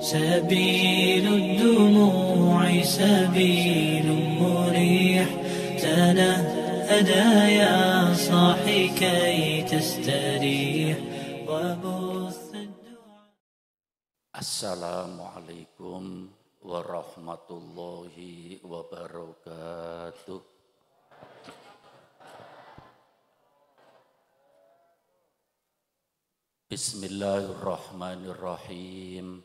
سبيل الدموع سبيل مريح تنهدى يا صاحي كي تستريح وبث الدعاء. السلام عليكم ورحمة الله وبركاته. Bismillahirrahmanirrahim.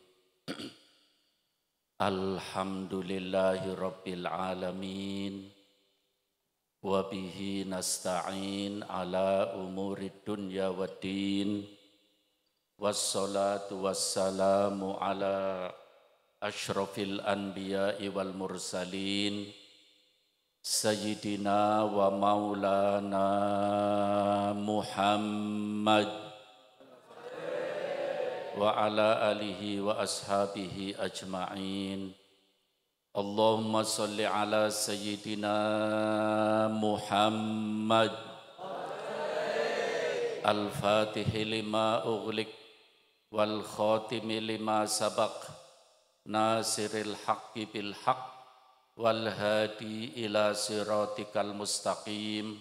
Alhamdulillahi rabbil alamin. Wa bihi nasta'in ala umurid dunya waddin. Wassalatu wassalamu ala ashrafil anbiya'i wal mursalin. Sayyidina wa maulana Muhammad wa ala alihi wa ashabihi ajma'in. Allahumma salli ala Sayyidina Muhammad al-fatihi lima ughliq wal khatimi lima sabaq nasiril haqqi bil haqq wal hadi ila siratikal mustaqim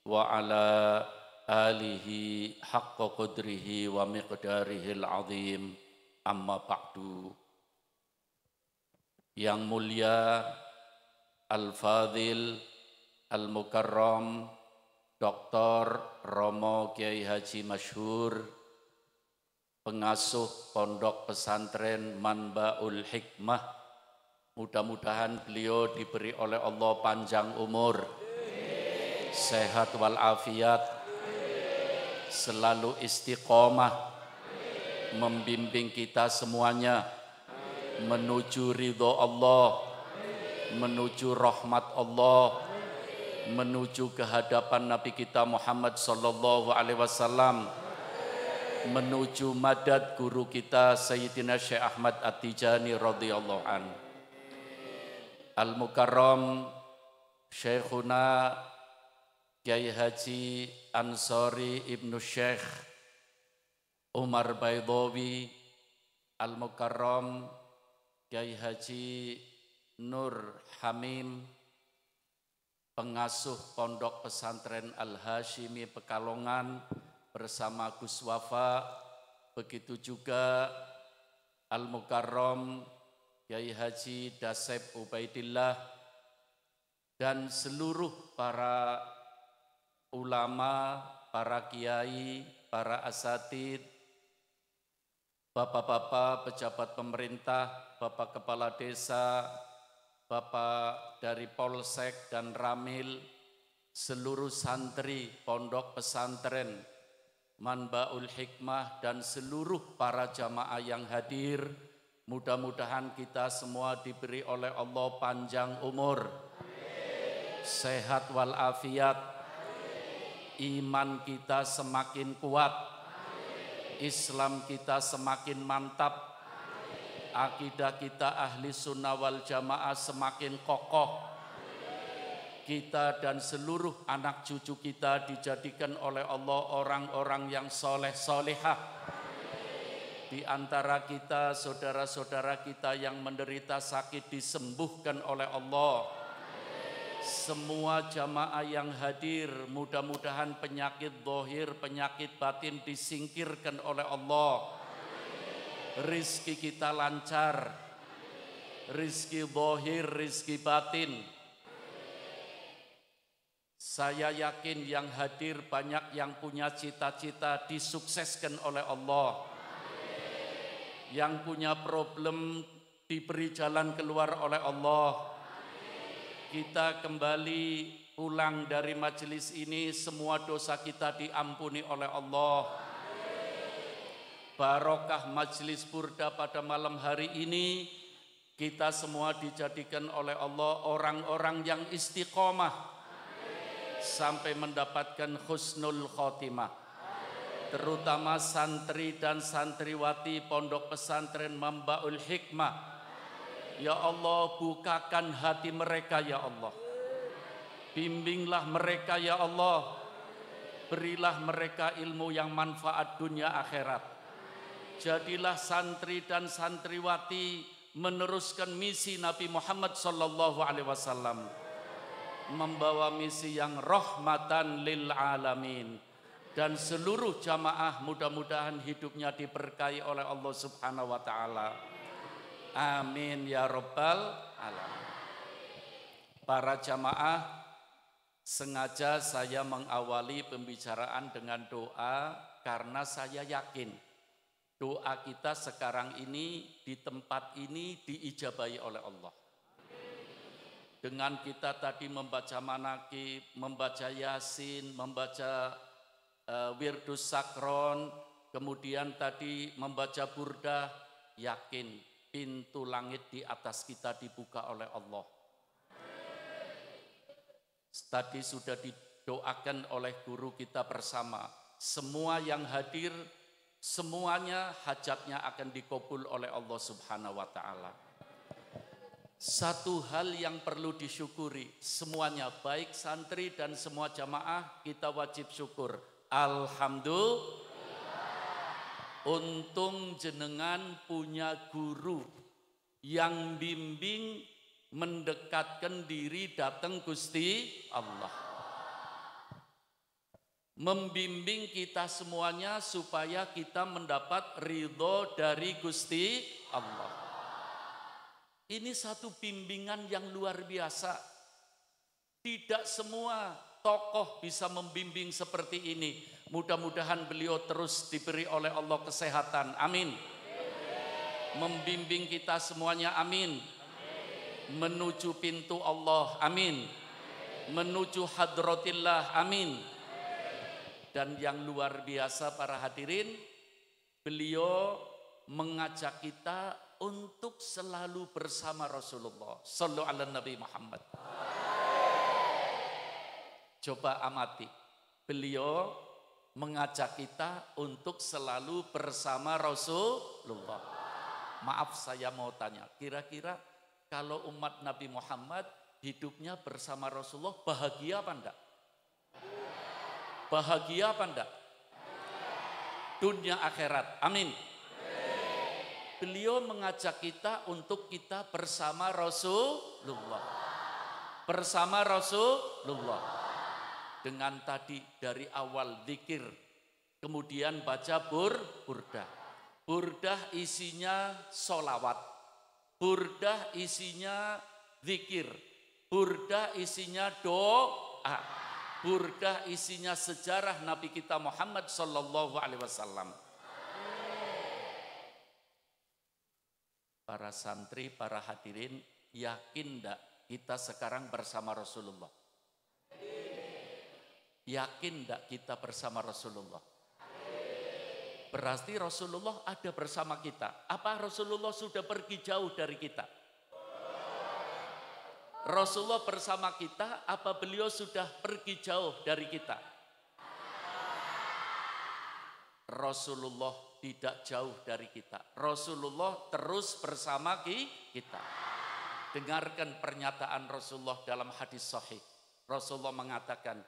wa ala alihi haqqa qadrihi wa miqdarihil azim. Amma ba'du. Yang mulia Al-Fadhil Al-Mukarram Dr. Romo Kiai Haji Masyhur, pengasuh Pondok Pesantren Manbaul Hikmah. Mudah-mudahan beliau diberi oleh Allah panjang umur, sehat walafiat, selalu istiqomah, membimbing kita semuanya menuju ridho Allah, menuju rahmat Allah, menuju kehadapan Nabi kita Muhammad sallallahu alaihi wasallam, menuju madad guru kita Sayyidina Syekh Ahmad At-Tijani radhiyallahu an. Al-Mukarram Syekhuna Kiai Haji Ansori Ibnu Syekh Umar Baydawi, Al-Mukarram Kiai Haji Nur Hamim, pengasuh Pondok Pesantren Al-Hashimi Pekalongan bersama Gus Wafa. Begitu juga Al-Mukarram Kiai Haji Dasep Ubaidillah dan seluruh para ulama, para kiai, para asatid, bapak-bapak pejabat pemerintah, bapak kepala desa, bapak dari Polsek dan Ramil, seluruh santri Pondok Pesantren Manbaul Hikmah dan seluruh para jamaah yang hadir. Mudah-mudahan kita semua diberi oleh Allah panjang umur, sehat walafiat, iman kita semakin kuat, Islam kita semakin mantap, akidah kita ahli sunnah wal jamaah semakin kokoh, kita dan seluruh anak cucu kita dijadikan oleh Allah orang-orang yang soleh solehah. Di antara kita, saudara-saudara kita yang menderita sakit disembuhkan oleh Allah. Semua jamaah yang hadir, mudah-mudahan penyakit zahir, penyakit batin disingkirkan oleh Allah. Rizki kita lancar, rizki zahir, rizki batin. Saya yakin yang hadir banyak yang punya cita-cita disukseskan oleh Allah. Yang punya problem diberi jalan keluar oleh Allah. Kita kembali pulang dari majelis ini, semua dosa kita diampuni oleh Allah. Barokah majelis burda pada malam hari ini, kita semua dijadikan oleh Allah orang-orang yang istiqomah sampai mendapatkan husnul khotimah. Terutama santri dan santriwati Pondok Pesantren Manbaul Hikmah. Ya Allah, bukakan hati mereka ya Allah. Bimbinglah mereka ya Allah. Berilah mereka ilmu yang manfaat dunia akhirat. Jadilah santri dan santriwati meneruskan misi Nabi Muhammad SAW, membawa misi yang rahmatan lil alamin. Dan seluruh jamaah mudah-mudahan hidupnya diberkahi oleh Allah Subhanahu wa taala. Amin ya rabbal alamin. Para jamaah, sengaja saya mengawali pembicaraan dengan doa karena saya yakin doa kita sekarang ini di tempat ini diijabahi oleh Allah. Dengan kita tadi membaca manakib, membaca yasin, membaca wirdus sakron, kemudian tadi membaca burdah, yakin pintu langit di atas kita dibuka oleh Allah. Tadi sudah didoakan oleh guru kita bersama. Semua yang hadir, semuanya hajatnya akan dikabul oleh Allah Subhanahu wa taala. Satu hal yang perlu disyukuri, semuanya baik santri dan semua jamaah kita wajib syukur. Alhamdulillah. Untung jenengan punya guru yang bimbing mendekatkan diri datang Gusti Allah. Membimbing kita semuanya supaya kita mendapat ridho dari Gusti Allah. Ini satu bimbingan yang luar biasa. Tidak semua tokoh bisa membimbing seperti ini. Mudah-mudahan beliau terus diberi oleh Allah kesehatan. Amin. Membimbing kita semuanya. Amin. Menuju pintu Allah. Amin. Menuju hadratillah. Amin. Dan yang luar biasa para hadirin, beliau mengajak kita untuk selalu bersama Rasulullah sallallahu alaihi Nabi Muhammad. Coba amati, beliau mengajak kita untuk selalu bersama Rasulullah. Maaf saya mau tanya, kira-kira kalau umat Nabi Muhammad hidupnya bersama Rasulullah bahagia apa enggak? Bahagia apa enggak? Dunia akhirat, amin. Beliau mengajak kita untuk kita bersama Rasulullah. Bersama Rasulullah. Dengan tadi dari awal zikir, kemudian baca burdah. Burdah isinya solawat. Burdah isinya zikir. Burdah isinya doa. Burdah isinya sejarah Nabi kita Muhammad sallallahu alaihi wasallam. Para santri, para hadirin, yakin enggak kita sekarang bersama Rasulullah? Yakin enggak kita bersama Rasulullah? Berarti Rasulullah ada bersama kita. Apa Rasulullah sudah pergi jauh dari kita? Rasulullah bersama kita, apa beliau sudah pergi jauh dari kita? Rasulullah tidak jauh dari kita. Rasulullah terus bersama kita. Dengarkan pernyataan Rasulullah dalam hadis sahih. Rasulullah mengatakan,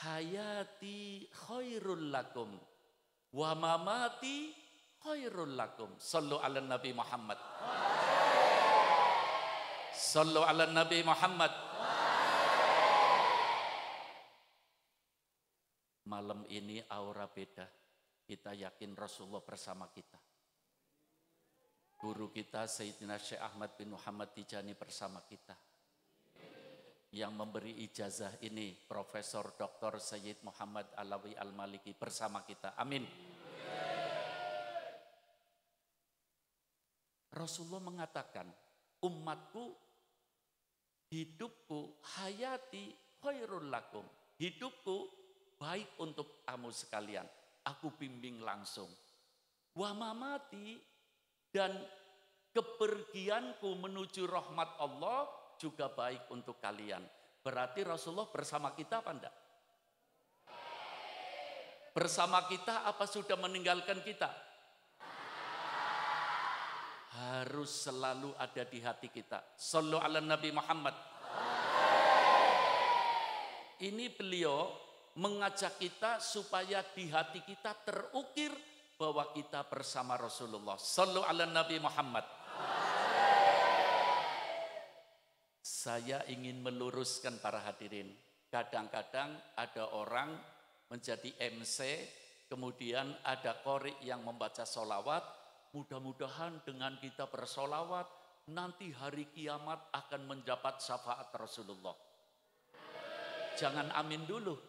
hayati khairul lakum wa mamati khairul lakum. Sallu ala Nabi Muhammad. Sallu ala Nabi Muhammad. Malam ini aura beda. Kita yakin Rasulullah bersama kita. Guru kita Sayyidina Syekh Ahmad bin Muhammad Tijani bersama kita. Yang memberi ijazah ini Profesor Dr. Sayyid Muhammad Alawi Al-Maliki bersama kita. Amin. Rasulullah mengatakan, umatku, hidupku, hayati khairul lakum. Hidupku baik untuk kamu sekalian. Aku bimbing langsung. Wa mamati, dan kepergianku menuju rahmat Allah juga baik untuk kalian. Berarti Rasulullah bersama kita apa enggak? Bersama kita apa sudah meninggalkan kita? Harus selalu ada di hati kita. Sallu ala Nabi Muhammad. Ini beliau mengajak kita supaya di hati kita terukir bahwa kita bersama Rasulullah. Shallu ala Nabi Muhammad. Saya ingin meluruskan para hadirin. Kadang-kadang ada orang menjadi MC, kemudian ada qori yang membaca sholawat. Mudah-mudahan dengan kita bersolawat, nanti hari kiamat akan mendapat syafaat Rasulullah. Jangan amin dulu.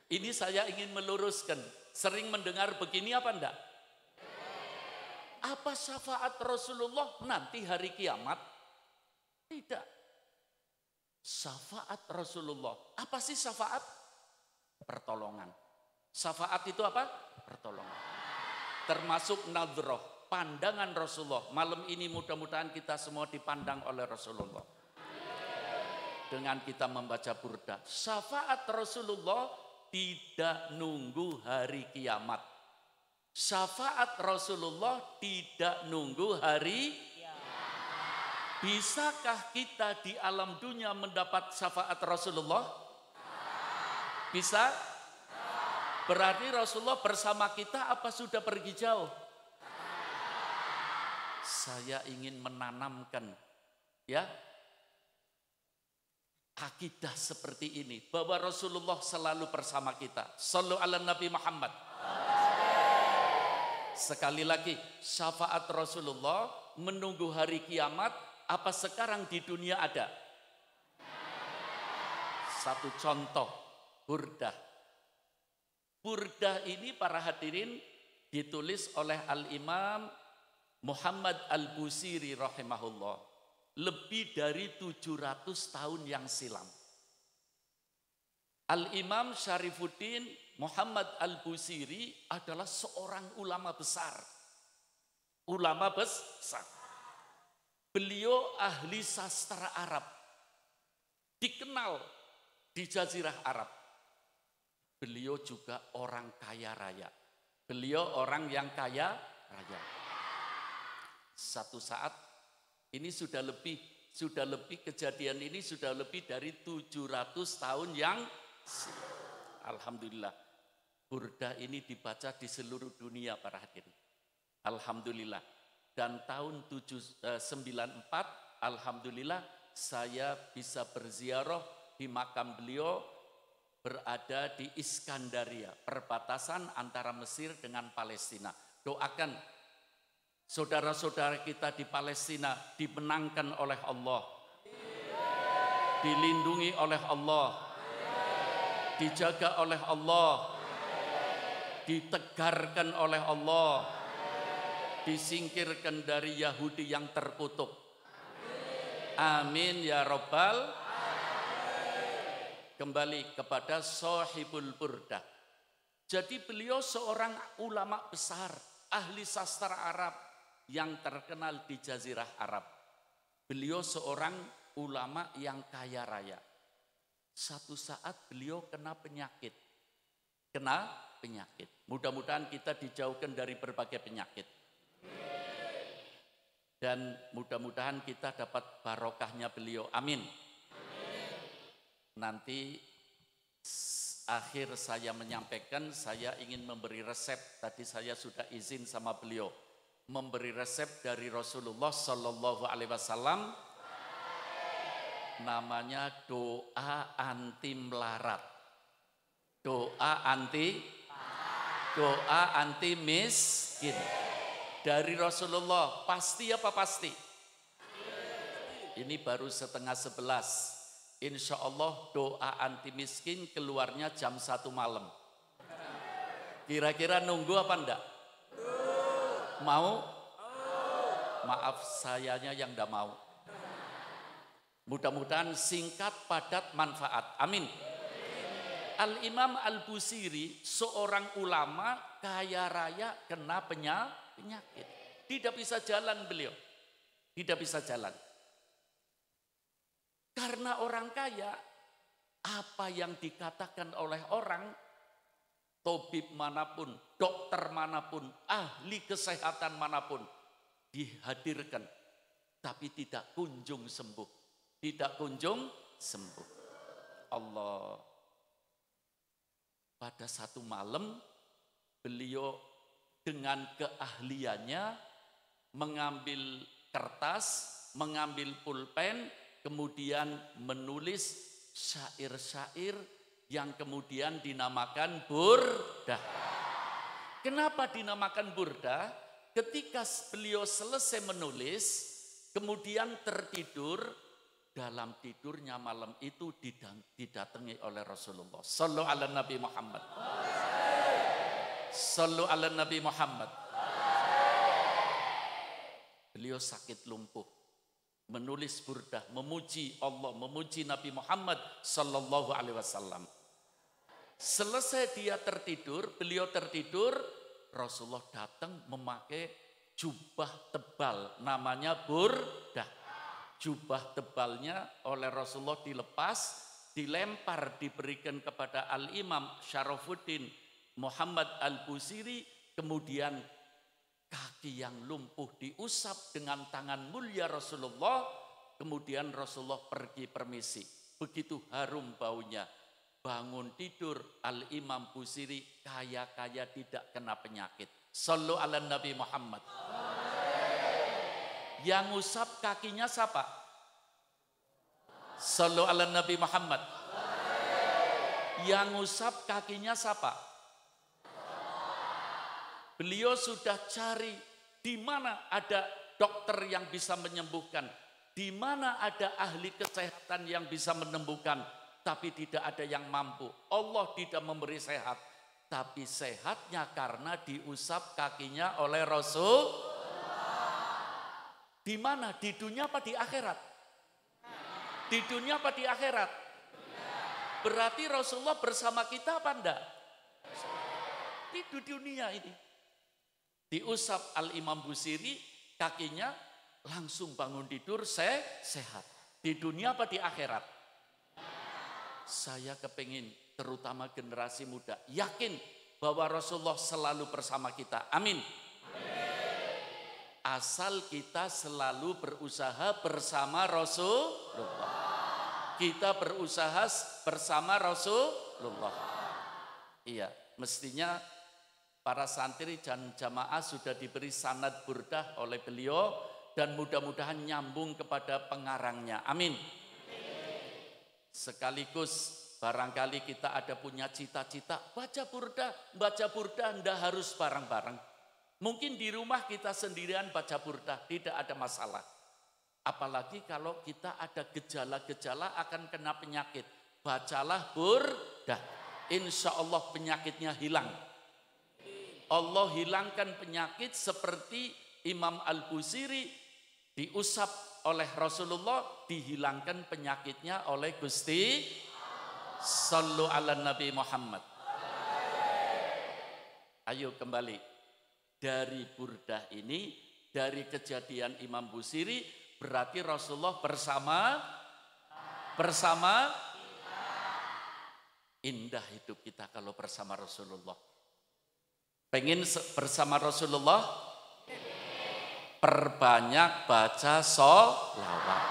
Ini saya ingin meluruskan. Sering mendengar begini apa enggak? Apa syafaat Rasulullah nanti hari kiamat? Tidak. Syafaat Rasulullah. Apa sih syafaat? Pertolongan. Syafaat itu apa? Pertolongan. Termasuk nadroh, pandangan Rasulullah. Malam ini mudah-mudahan kita semua dipandang oleh Rasulullah. Dengan kita membaca burda. Syafaat Rasulullah tidak nunggu hari kiamat. Syafaat Rasulullah tidak nunggu hari kiamat. Bisakah kita di alam dunia mendapat syafaat Rasulullah? Bisa? Berarti Rasulullah bersama kita apa sudah pergi jauh? Saya ingin menanamkan ya akidah seperti ini bahwa Rasulullah selalu bersama kita. Shallu ala Nabi Muhammad. Sekali lagi, syafaat Rasulullah menunggu hari kiamat. Apa sekarang di dunia ada? Satu contoh, burdah. Burdah ini para hadirin ditulis oleh Al-Imam Muhammad Al-Busiri rahimahullah. Lebih dari 700 tahun yang silam. Al-Imam Syarifuddin Muhammad Al-Busiri adalah seorang ulama besar. Ulama besar. Beliau ahli sastra Arab. Dikenal di Jazirah Arab. Beliau juga orang kaya raya. Beliau orang yang kaya raya. Satu saat, ini sudah lebih kejadian ini sudah lebih dari 700 tahun yang alhamdulillah. Burda ini dibaca di seluruh dunia para hadirin. Alhamdulillah. Dan tahun 94, alhamdulillah saya bisa berziarah di makam beliau, berada di Iskandaria, perbatasan antara Mesir dengan Palestina. Doakan saudara-saudara kita di Palestina dimenangkan oleh Allah, dilindungi oleh Allah, dijaga oleh Allah, ditegarkan oleh Allah, disingkirkan dari Yahudi yang terkutuk. Amin ya Rabbal. Kembali kepada Sahibul Burdah. Jadi beliau seorang ulama besar, ahli sastra Arab yang terkenal di Jazirah Arab. Beliau seorang ulama yang kaya raya. Satu saat beliau kena penyakit. Mudah-mudahan kita dijauhkan dari berbagai penyakit. Dan mudah-mudahan kita dapat barokahnya beliau. Amin. Nanti akhir saya menyampaikan, saya ingin memberi resep. Tadi saya sudah izin sama beliau memberi resep dari Rasulullah Sallallahu Alaihi Wasallam. Namanya doa anti melarat, doa anti miskin. Dari Rasulullah, pasti apa pasti? Ini baru 10:30. Insya Allah doa anti miskin keluarnya jam 1 malam. Kira-kira nunggu apa enggak? Mau? Maaf sayanya yang enggak mau. Mudah-mudahan singkat, padat, manfaat. Amin. Al-Imam Al-Busiri seorang ulama kaya raya kena penyakit. Tidak bisa jalan beliau. Tidak bisa jalan. Karena orang kaya, apa yang dikatakan oleh orang, tabib manapun, dokter manapun, ahli kesehatan manapun, dihadirkan. Tapi tidak kunjung sembuh. Tidak kunjung sembuh. Allah. Pada satu malam, beliau dengan keahliannya mengambil kertas, mengambil pulpen, kemudian menulis syair-syair yang kemudian dinamakan burdah. Kenapa dinamakan burdah? Ketika beliau selesai menulis, kemudian tertidur, dalam tidurnya malam itu didatangi oleh Rasulullah. Sallu ala Nabi Muhammad. Sallu ala Nabi Muhammad. Beliau sakit lumpuh, menulis burdah, memuji Allah, memuji Nabi Muhammad sallallahu alaihi wasallam. Selesai dia tertidur, beliau tertidur, Rasulullah datang memakai jubah tebal, namanya burdah. Jubah tebalnya oleh Rasulullah dilepas, dilempar, diberikan kepada Al-Imam Syarafuddin Muhammad Al-Busiri, kemudian kaki yang lumpuh diusap dengan tangan mulia Rasulullah, kemudian Rasulullah pergi permisi. Begitu harum baunya. Bangun tidur, Al-Imam Busiri kaya-kaya tidak kena penyakit. Sallu ala Nabi Muhammad. Yang ngusap kakinya siapa? Sallu ala Nabi Muhammad. Yang ngusap kakinya siapa? Beliau sudah cari di mana ada dokter yang bisa menyembuhkan, di mana ada ahli kesehatan yang bisa menyembuhkan, tapi tidak ada yang mampu. Allah tidak memberi sehat, tapi sehatnya karena diusap kakinya oleh Rasul. Di mana? Di dunia apa di akhirat? Di dunia apa di akhirat? Berarti Rasulullah bersama kita apa enggak? Di dunia ini. Diusap Al-Imam Busiri, kakinya langsung bangun tidur, sehat. Di dunia apa di akhirat? Saya kepingin terutama generasi muda yakin bahwa Rasulullah selalu bersama kita. Amin. Asal kita selalu berusaha bersama Rasulullah. Kita berusaha bersama Rasulullah. Iya, mestinya para santri dan jamaah sudah diberi sanad burdah oleh beliau dan mudah-mudahan nyambung kepada pengarangnya. Amin. Sekaligus barangkali kita ada punya cita-cita baca burdah ndak harus bareng-bareng. Mungkin di rumah kita sendirian baca burdah, tidak ada masalah. Apalagi kalau kita ada gejala-gejala akan kena penyakit. Bacalah burdah. Insya Allah penyakitnya hilang. Allah hilangkan penyakit seperti Imam Al-Busiri diusap oleh Rasulullah, dihilangkan penyakitnya oleh Gusti. Sallu ala Nabi Muhammad. Ayo kembali. Dari burdah ini, dari kejadian Imam Busiri, berarti Rasulullah bersama indah hidup kita kalau bersama Rasulullah. Pengen bersama Rasulullah? Perbanyak baca sholawat.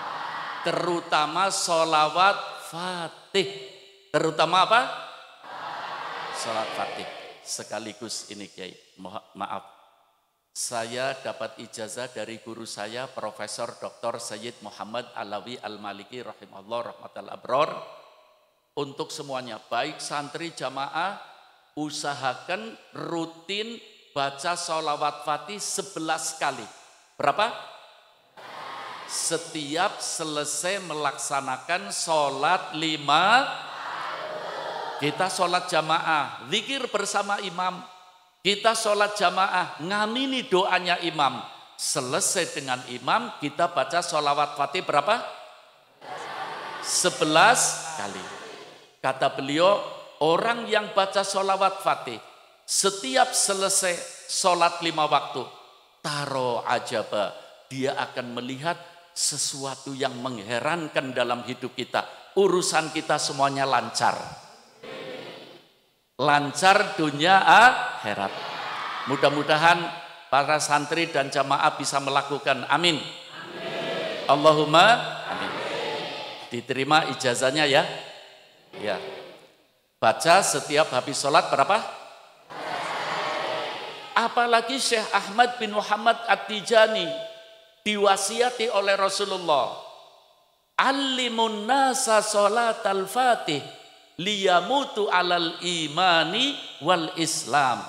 Terutama sholawat Fatih. Terutama apa? Sholawat Fatih. Sekaligus ini Kiai, maaf. Saya dapat ijazah dari guru saya Profesor Dr. Sayyid Muhammad Alawi Al-Maliki rahimahullah rahmatal abror. Untuk semuanya, baik santri jamaah, usahakan rutin baca sholawat Fatih 11 kali. Berapa? Setiap selesai melaksanakan sholat 5, kita sholat jamaah, zikir bersama imam. Kita sholat jamaah, ngamini doanya imam. Selesai dengan imam, kita baca sholawat Fatih berapa? 11 kali. Kata beliau, orang yang baca sholawat Fatih, setiap selesai sholat 5 waktu, taro ajaba, dia akan melihat sesuatu yang mengherankan dalam hidup kita. Urusan kita semuanya lancar. Lancar dunia akhirat. Mudah-mudahan para santri dan jamaah bisa melakukan. Amin. Amin. Allahumma amin. Diterima ijazahnya ya. Ya. Baca setiap habis sholat berapa? Apalagi Syekh Ahmad bin Muhammad At-Tijani diwasiati oleh Rasulullah, allimun nasa sholatal fatih liyamutu alal imani wal islam.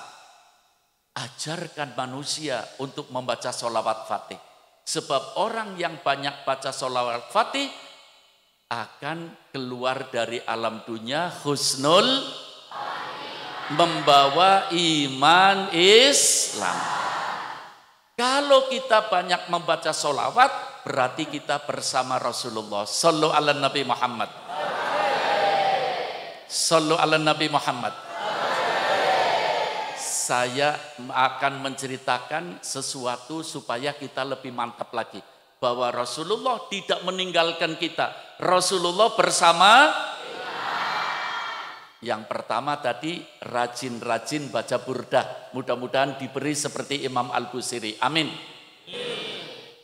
Ajarkan manusia untuk membaca sholawat fatih. Sebab orang yang banyak baca sholawat fatih akan keluar dari alam dunia husnul, membawa iman Islam. Kalau kita banyak membaca sholawat, berarti kita bersama Rasulullah. Sallu ala Nabi Muhammad. Sallu ala Nabi Muhammad. Saya akan menceritakan sesuatu supaya kita lebih mantap lagi. Bahwa Rasulullah tidak meninggalkan kita. Rasulullah bersama. Yang pertama tadi, rajin-rajin baca burdah. Mudah-mudahan diberi seperti Imam Al-Busiri. Amin.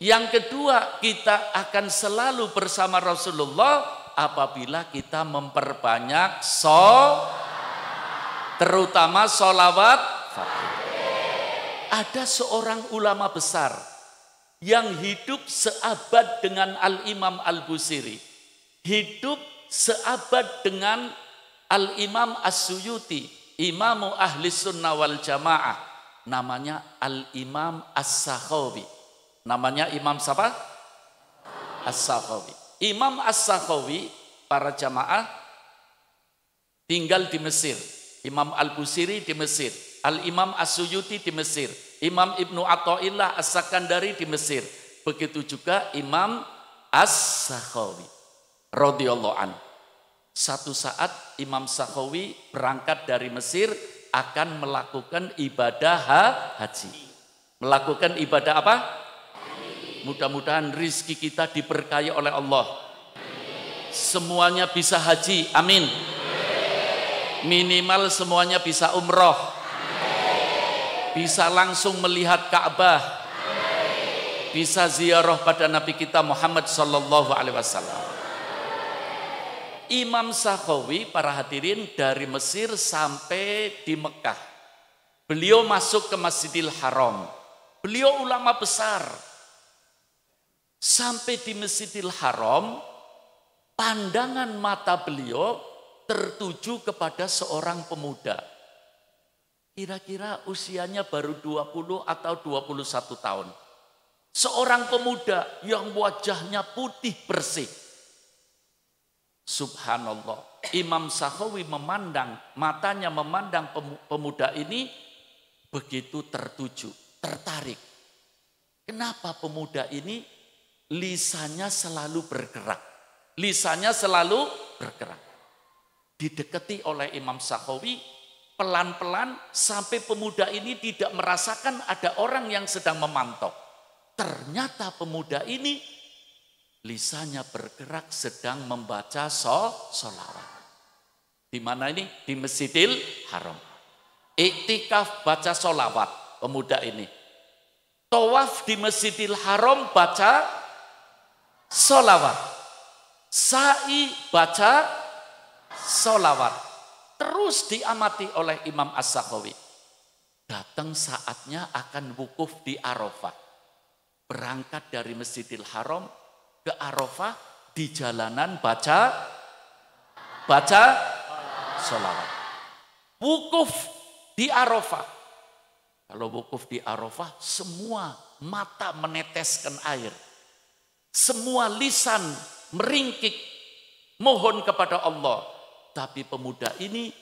Yang kedua, kita akan selalu bersama Rasulullah apabila kita memperbanyak terutama sholawat fatih. Ada seorang ulama besar yang hidup seabad dengan Al-Imam Al-Busiri. Hidup seabad dengan Al-Imam As-Suyuti, Imamu Ahli Sunnah wal Jamaah. Namanya Al-Imam As-Sakhawi. Namanya Imam siapa? As-Sakhawi. Imam As-Sakhawi, para jamaah, tinggal di Mesir. Imam Al-Busiri di Mesir. Al-Imam As-Suyuti di Mesir. Imam Ibnu Athaillah As-Sakandari di Mesir. Begitu juga Imam As-Sakhawi radhiyallahu anhu. Satu saat Imam Sakhawi berangkat dari Mesir akan melakukan ibadah haji. Melakukan ibadah apa? Mudah-mudahan rizki kita diberkahi oleh Allah. Semuanya bisa haji, amin. Minimal semuanya bisa umroh. Bisa langsung melihat Ka'bah. Bisa ziarah pada Nabi kita Muhammad sallallahu alaihi wasallam. Imam Sakhawi, para hadirin, dari Mesir sampai di Mekah. Beliau masuk ke Masjidil Haram. Beliau ulama besar. Sampai di Masjidil Haram, pandangan mata beliau tertuju kepada seorang pemuda. Kira-kira usianya baru 20 atau 21 tahun. Seorang pemuda yang wajahnya putih bersih. Subhanallah, Imam Sakhawi matanya memandang pemuda ini begitu tertuju, tertarik. Kenapa pemuda ini lisannya selalu bergerak? Lisannya selalu bergerak. Didekati oleh Imam Sakhawi, pelan-pelan sampai pemuda ini tidak merasakan ada orang yang sedang memantau. Ternyata pemuda ini lisannya bergerak sedang membaca sholawat. Di mana ini? Di Masjidil Haram. Iktikaf baca sholawat pemuda ini. Tawaf di Masjidil Haram baca sholawat. Sa'i baca sholawat. Terus diamati oleh Imam As-Sakhawi. Datang saatnya akan wukuf di Arafah. Berangkat dari Masjidil Haram ke Arafah, di jalanan baca sholawat. Wukuf di Arafah. Kalau wukuf di Arafah, semua mata meneteskan air. Semua lisan meringkik mohon kepada Allah. Tapi pemuda ini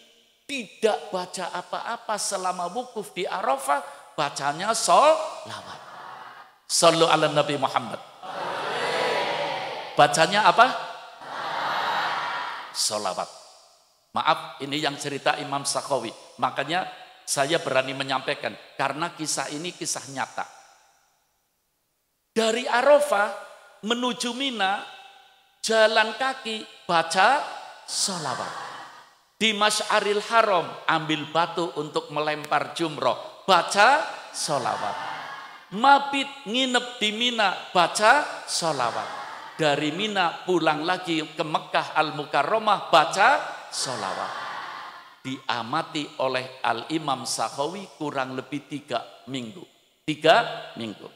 tidak baca apa-apa selama wukuf di Arafah, bacanya sholawat. Sallu ala Nabi Muhammad. Bacanya apa? Sholawat. Maaf, ini yang cerita Imam Sakhawi. Makanya saya berani menyampaikan. Karena kisah ini kisah nyata. Dari Arafah menuju Mina, jalan kaki baca sholawat. Di Masy'aril Haram ambil batu untuk melempar jumroh. Baca sholawat. Mabit nginep di Mina, baca sholawat. Dari Mina pulang lagi ke Mekah Al-Mukarramah baca sholawat. diamati oleh Al-Imam Sakhawi kurang lebih 3 minggu. 3 minggu.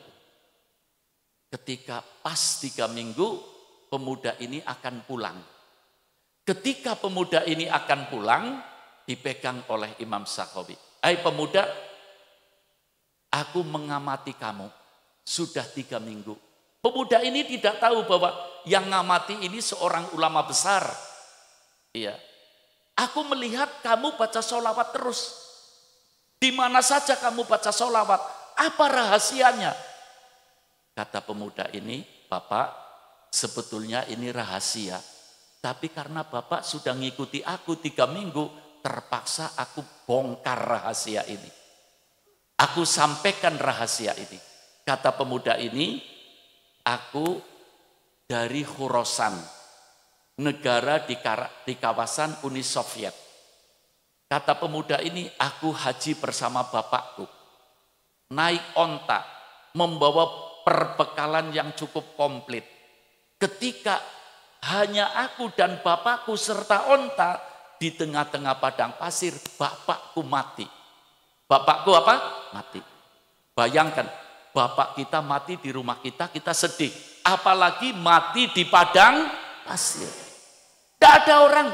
Ketika pas 3 minggu, pemuda ini akan pulang. Ketika pemuda ini akan pulang, dipegang oleh Imam Sakhawi. Hai pemuda, aku mengamati kamu sudah 3 minggu. Pemuda ini tidak tahu bahwa yang ngamati ini seorang ulama besar. Iya. Aku melihat kamu baca sholawat terus. Di mana saja kamu baca sholawat. Apa rahasianya? Kata pemuda ini, Bapak, sebetulnya ini rahasia. Tapi karena Bapak sudah ngikuti aku 3 minggu, terpaksa aku bongkar rahasia ini. Aku sampaikan rahasia ini. Kata pemuda ini, aku dari Khorasan, negara di kawasan Uni Soviet. Kata pemuda ini, aku haji bersama bapakku. Naik onta, membawa perbekalan yang cukup komplit. Ketika hanya aku dan bapakku serta onta, di tengah-tengah padang pasir, bapakku mati. Bapakku apa? Mati. Bayangkan, bapak kita mati di rumah kita, kita sedih. Apalagi mati di padang pasir. Tidak ada orang.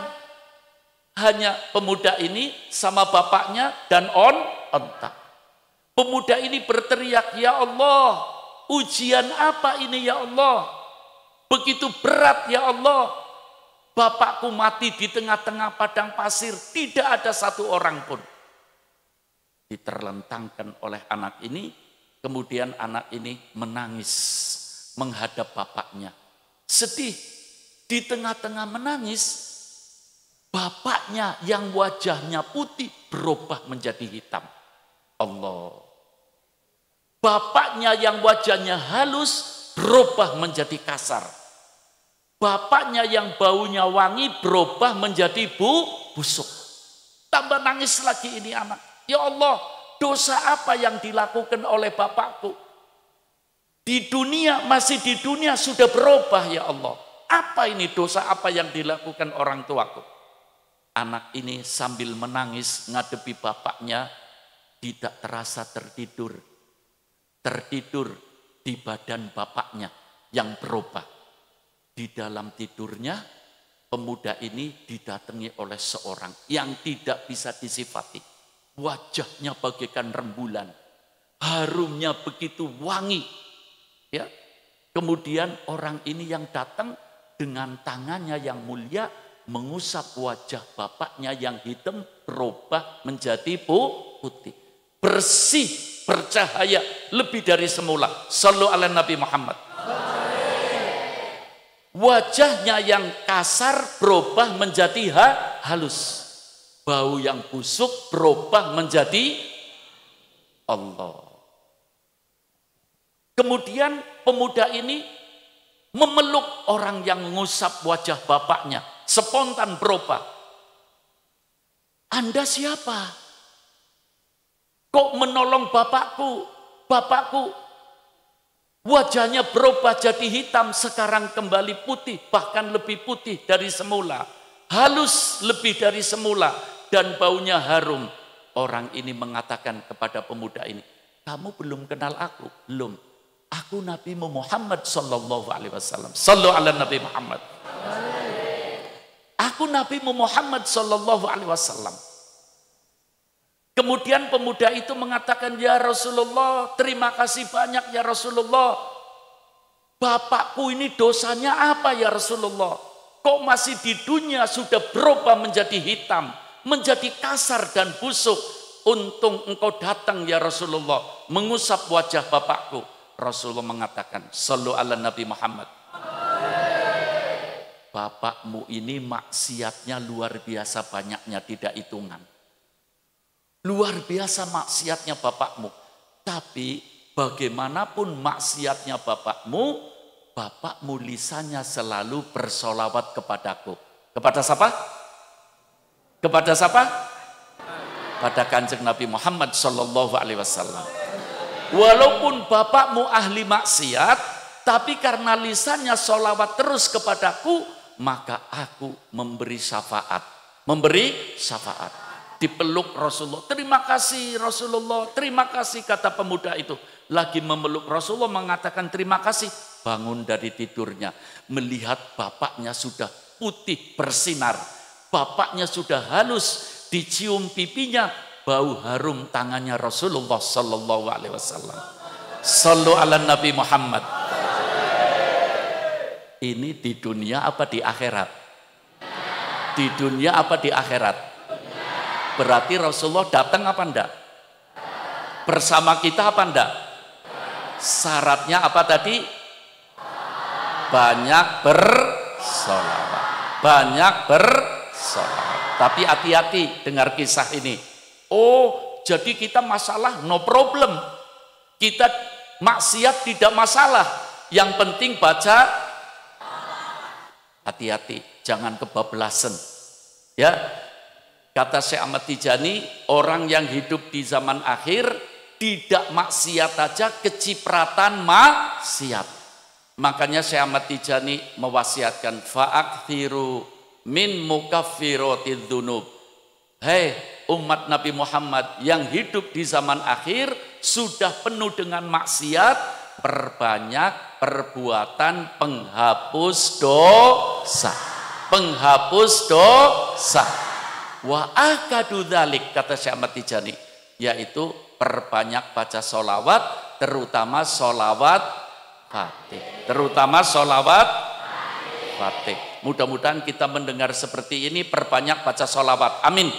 Hanya pemuda ini sama bapaknya dan onta. Pemuda ini berteriak, ya Allah, ujian apa ini ya Allah? Begitu berat ya Allah. Bapakku mati di tengah-tengah padang pasir. Tidak ada satu orang pun. Diterlentangkan oleh anak ini. Kemudian anak ini menangis menghadap bapaknya. Sedih. Di tengah-tengah menangis, bapaknya yang wajahnya putih berubah menjadi hitam. Allah. Bapaknya yang wajahnya halus berubah menjadi kasar. Bapaknya yang baunya wangi berubah menjadi busuk. Tambah nangis lagi ini anak. Ya Allah, dosa apa yang dilakukan oleh bapakku? Di dunia, masih di dunia sudah berubah ya Allah. Apa ini dosa apa yang dilakukan orang tuaku? Anak ini sambil menangis ngadepi bapaknya, tidak terasa tertidur. Tertidur di badan bapaknya yang berubah. Di dalam tidurnya, pemuda ini didatangi oleh seorang yang tidak bisa disifati. Wajahnya bagaikan rembulan. Harumnya begitu wangi. Ya. Kemudian orang ini yang datang dengan tangannya yang mulia mengusap wajah bapaknya yang hitam berubah menjadi putih. Bersih, bercahaya lebih dari semula. Shallu ala Nabi Muhammad. Wajahnya yang kasar berubah menjadi halus. Bau yang busuk berubah menjadi Allah. Kemudian pemuda ini memeluk orang yang mengusap wajah bapaknya. Spontan berubah. Anda siapa? Kok menolong bapakku? Bapakku wajahnya berubah jadi hitam, sekarang kembali putih, bahkan lebih putih dari semula. Halus lebih dari semula dan baunya harum. Orang ini mengatakan kepada pemuda ini, kamu belum kenal aku? Belum. Aku Nabi Muhammad sallallahu alaihi wasallam. Sallu ala Nabi Muhammad. Aku Nabi Muhammad sallallahu alaihi wasallam. Kemudian pemuda itu mengatakan, ya Rasulullah, terima kasih banyak ya Rasulullah. Bapakku ini dosanya apa ya Rasulullah? Kok masih di dunia sudah berubah menjadi hitam, menjadi kasar dan busuk. Untung engkau datang ya Rasulullah, mengusap wajah bapakku. Rasulullah mengatakan, sallu ala Nabi Muhammad. Bapakmu ini maksiatnya luar biasa banyaknya, tidak hitungan. Luar biasa maksiatnya bapakmu. Tapi bagaimanapun maksiatnya bapakmu, bapakmu lisannya selalu bersolawat kepadaku. Kepada siapa? Kepada siapa? Pada Kanjeng Nabi Muhammad sallallahu alaihi wasallam. Walaupun bapakmu ahli maksiat, tapi karena lisannya solawat terus kepadaku, maka aku memberi syafaat. Memberi syafaat. Dipeluk Rasulullah. Terima kasih Rasulullah, terima kasih, kata pemuda itu. Lagi memeluk Rasulullah, mengatakan terima kasih. Bangun dari tidurnya, melihat bapaknya sudah putih bersinar. Bapaknya sudah halus, dicium pipinya, bau harum tangannya Rasulullah sallallahu alaihi wasallam. Sallu ala Nabi Muhammad. Ini di dunia apa di akhirat? Di dunia apa di akhirat? Berarti Rasulullah datang apa enggak? Bersama kita apa enggak? Syaratnya apa tadi? Banyak bersolawat. Banyak bersolawat. Tapi hati-hati dengar kisah ini. Oh, jadi kita masalah no problem. Kita maksiat tidak masalah. Yang penting baca. Hati-hati, jangan kebablasan. Ya. Kata Syekh Ahmad Tijani, orang yang hidup di zaman akhir tidak maksiat aja, kecipratan maksiat. Makanya Syekh Ahmad Tijani mewasiatkan fa'akthiru min mukaffirotid dzunub. Hei umat Nabi Muhammad yang hidup di zaman akhir sudah penuh dengan maksiat, perbanyak perbuatan penghapus dosa. Penghapus dosa. Wa akadu dzalik, kata Syekh Ahmad Tijani, yaitu perbanyak baca sholawat, terutama sholawat fatih. Terutama sholawat fatih. Mudah-mudahan kita mendengar seperti ini, perbanyak baca sholawat. Amin.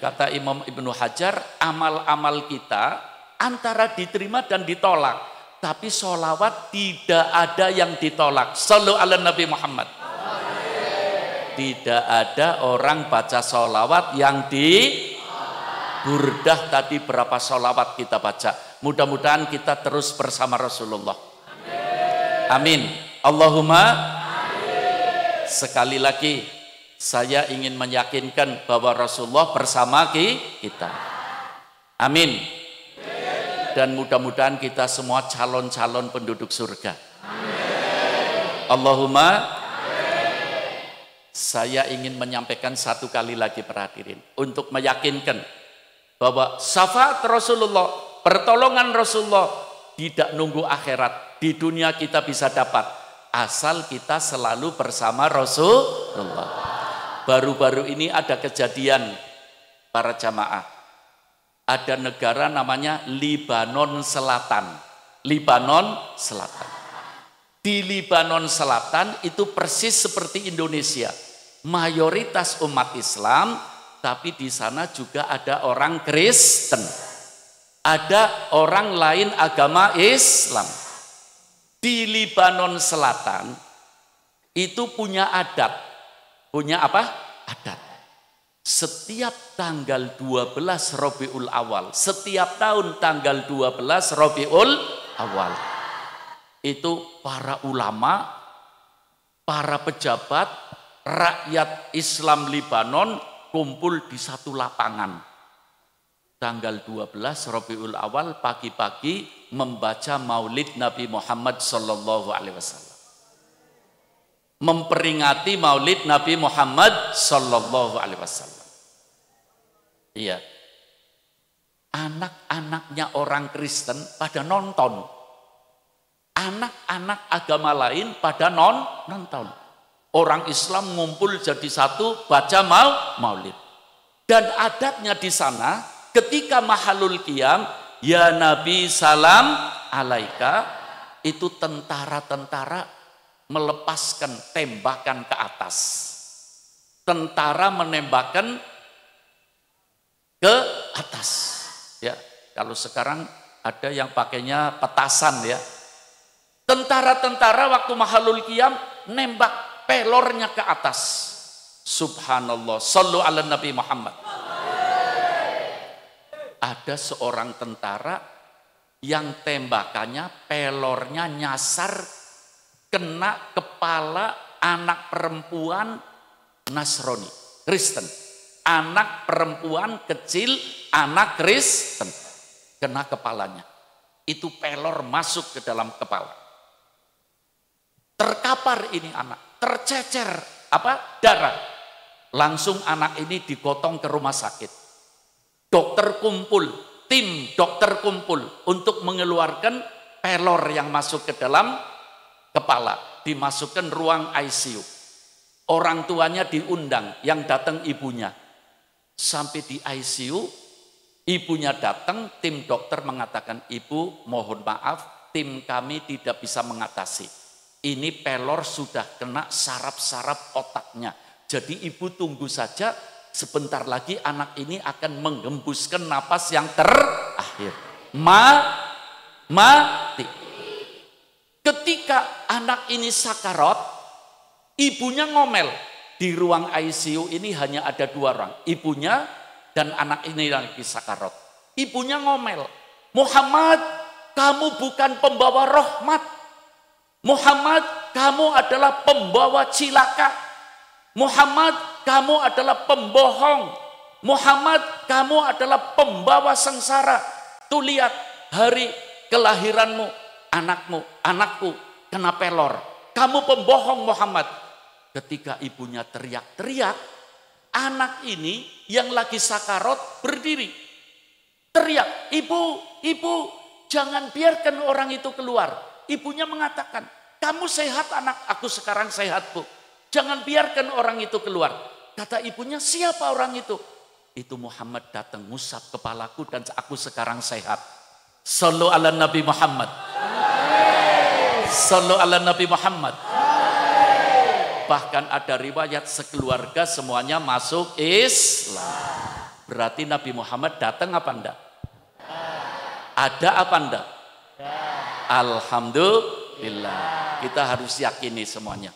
Kata Imam Ibnu Hajar, amal-amal kita antara diterima dan ditolak. Tapi sholawat tidak ada yang ditolak. Sallu ala Nabi Muhammad. Tidak ada orang baca sholawat yang di burdah tadi berapa sholawat kita baca. Mudah-mudahan kita terus bersama Rasulullah. Amin. Allahumma amin. Sekali lagi saya ingin meyakinkan bahwa Rasulullah bersama kita. Amin. Dan mudah-mudahan kita semua calon-calon penduduk surga. Allahumma. Saya ingin menyampaikan satu kali lagi perhatian untuk meyakinkan bahwa syafaat Rasulullah, pertolongan Rasulullah tidak nunggu akhirat. Di dunia kita bisa dapat asal kita selalu bersama Rasulullah. Baru-baru ini ada kejadian para jamaah. Ada negara namanya Libanon Selatan. Libanon Selatan. Di Libanon Selatan itu persis seperti Indonesia. Mayoritas umat Islam, tapi di sana juga ada orang Kristen. Ada orang lain agama Islam. Di Libanon Selatan itu punya adat. Punya apa? Adat. Setiap tanggal 12 Rabiul Awal, setiap tahun tanggal 12 Rabiul Awal, itu para ulama, para pejabat, rakyat Islam Libanon kumpul di satu lapangan. Tanggal 12 Rabiul Awal pagi-pagi membaca Maulid Nabi Muhammad sallallahu alaihi wasallam. Memperingati Maulid Nabi Muhammad sallallahu alaihi wasallam. Iya. Anak-anaknya orang Kristen pada nonton. Anak-anak agama lain pada nonton. Orang Islam ngumpul jadi satu baca maulid. Dan adatnya di sana ketika mahalul qiyam, ya Nabi salam alaika, itu tentara-tentara melepaskan tembakan ke atas. Tentara menembakkan ke atas. Ya, kalau sekarang ada yang pakainya petasan ya. Tentara-tentara waktu mahalul qiyam nembak pelornya ke atas. Subhanallah. Sallu ala Nabi Muhammad. Ada seorang tentara yang tembakannya, pelornya nyasar kena kepala anak perempuan Nasrani, Kristen. Anak perempuan kecil, anak Kristen. Kena kepalanya. Itu pelor masuk ke dalam kepala. Terkapar ini anak, tercecer darah. Langsung anak ini digotong ke rumah sakit. Dokter kumpul, tim dokter kumpul untuk mengeluarkan pelor yang masuk ke dalam kepala. Dimasukkan ruang ICU. Orang tuanya diundang, yang datang ibunya. Sampai di ICU, ibunya datang, tim dokter mengatakan, "Ibu, mohon maaf, tim kami tidak bisa mengatasi. Ini pelor sudah kena saraf-saraf otaknya. Jadi ibu tunggu saja, sebentar lagi anak ini akan menghembuskan napas yang terakhir. Mati." Ketika anak ini sakarat, ibunya ngomel. Di ruang ICU ini hanya ada 2 orang, ibunya dan anak ini lagi sakarat. Ibunya ngomel, "Muhammad, kamu bukan pembawa rahmat. Muhammad, kamu adalah pembawa cilaka. Muhammad, kamu adalah pembohong. Muhammad, kamu adalah pembawa sengsara. Tuh lihat, hari kelahiranmu, anakku kena pelor. Kamu pembohong Muhammad." Ketika ibunya teriak-teriak, anak ini yang lagi sakarot berdiri. Teriak, "Ibu, jangan biarkan orang itu keluar." Ibunya mengatakan, "Kamu sehat anak, aku sekarang sehat Bu. Jangan biarkan orang itu keluar." Kata ibunya, "Siapa orang itu?" "Itu Muhammad datang ngusap kepalaku dan aku sekarang sehat." Sallu ala Nabi Muhammad. Sallu ala Nabi Muhammad. Bahkan ada riwayat sekeluarga semuanya masuk Islam. Berarti Nabi Muhammad datang apa enggak? Ada apa enggak? Alhamdulillah. Kita harus yakini semuanya.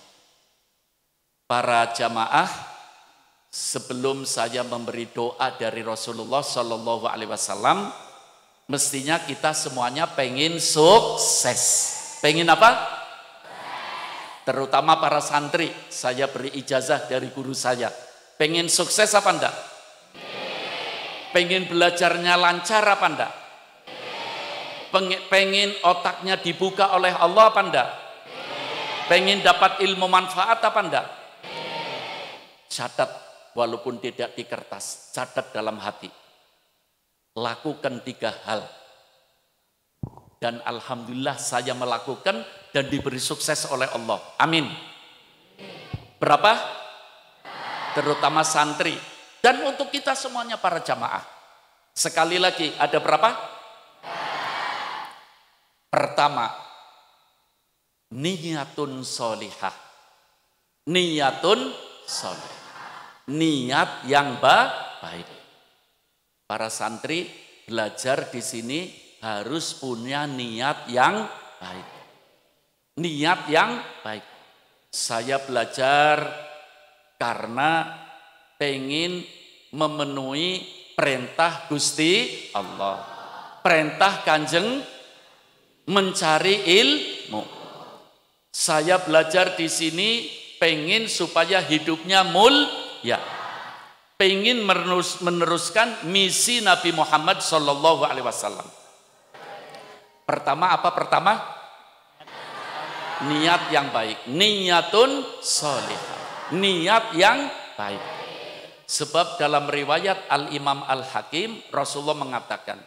Para jamaah, sebelum saya memberi doa dari Rasulullah Shallallahu Alaihi Wasallam, mestinya kita semuanya pengen sukses. Pengen apa? Terutama para santri, saya beri ijazah dari guru saya. Pengen sukses apa enggak? Pengen belajarnya lancar apa enggak? Pengen otaknya dibuka oleh Allah apa enggak? Pengen dapat ilmu manfaat apa enggak? Catat, walaupun tidak di kertas, catat dalam hati. Lakukan 3 hal. Dan alhamdulillah saya melakukan dan diberi sukses oleh Allah. Amin. Berapa? Terutama santri. Dan untuk kita semuanya para jamaah. Sekali lagi, ada berapa? Pertama, niyatun solihah. Niyatun solihah. Niat yang baik. Para santri belajar di sini harus punya niat yang baik. Niat yang baik. Saya belajar karena pengen memenuhi perintah Gusti Allah. Perintah Kanjeng mencari ilmu. Saya belajar di sini pengen supaya hidupnya mulia. Pengen meneruskan misi Nabi Muhammad Sallallahu Alaihi Wasallam. Pertama apa pertama? Niat yang baik. Niyatun sholihah. Niat yang baik. Sebab dalam riwayat Al-Imam Al-Hakim, Rasulullah mengatakan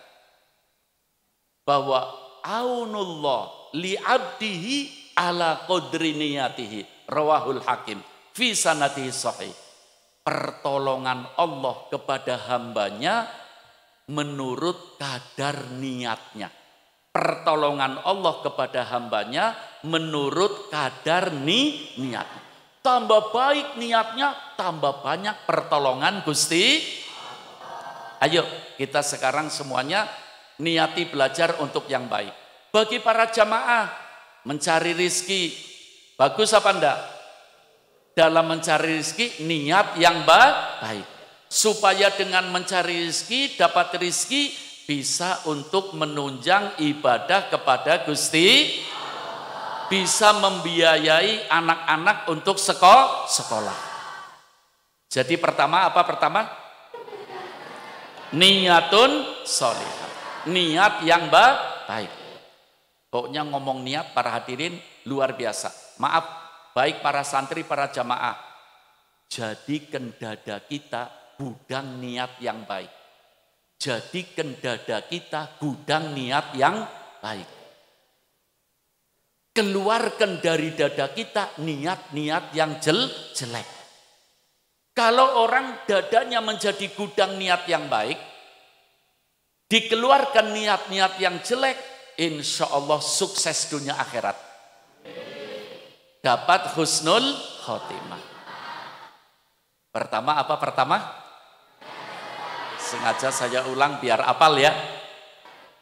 bahwa aunullah li'abdihi ala qadri niyatihi. Rawahul Hakim fi sanadihi sahih. Pertolongan Allah kepada hambanya menurut kadar niatnya. Pertolongan Allah kepada hambanya menurut kadar niat. Tambah baik niatnya, tambah banyak pertolongan Gusti. Ayo kita sekarang semuanya niati belajar untuk yang baik. Bagi para jamaah mencari rizki, bagus apa enggak? Dalam mencari rizki niat yang baik. Supaya dengan mencari rizki, dapat rizki, bisa untuk menunjang ibadah kepada Gusti, bisa membiayai anak-anak untuk sekolah. Jadi pertama apa pertama? Niyatun sholihah. Niat yang baik. Pokoknya ngomong niat para hadirin luar biasa. Maaf, baik para santri, para jamaah. Jadikan dada kita gudang niat yang baik. Jadikan dada kita gudang niat yang baik. Keluarkan dari dada kita niat-niat yang jelek. Kalau orang dadanya menjadi gudang niat yang baik, dikeluarkan niat-niat yang jelek, insya Allah sukses dunia akhirat. Dapat husnul khotimah. Pertama apa pertama? Sengaja saya ulang biar apal ya.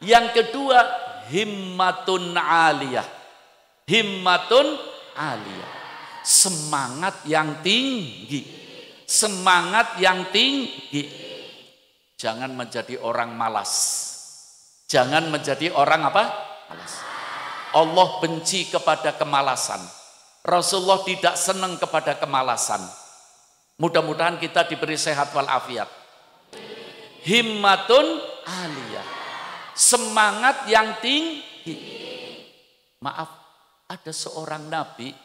Yang kedua, himmatun aliyah. Himmatun aliyah. Semangat yang tinggi. Semangat yang tinggi. Jangan menjadi orang malas. Jangan menjadi orang apa? Malas. Allah benci kepada kemalasan. Rasulullah tidak senang kepada kemalasan. Mudah-mudahan kita diberi sehat walafiat. Himmatun aliyah. Semangat yang tinggi. Maaf, ada seorang nabi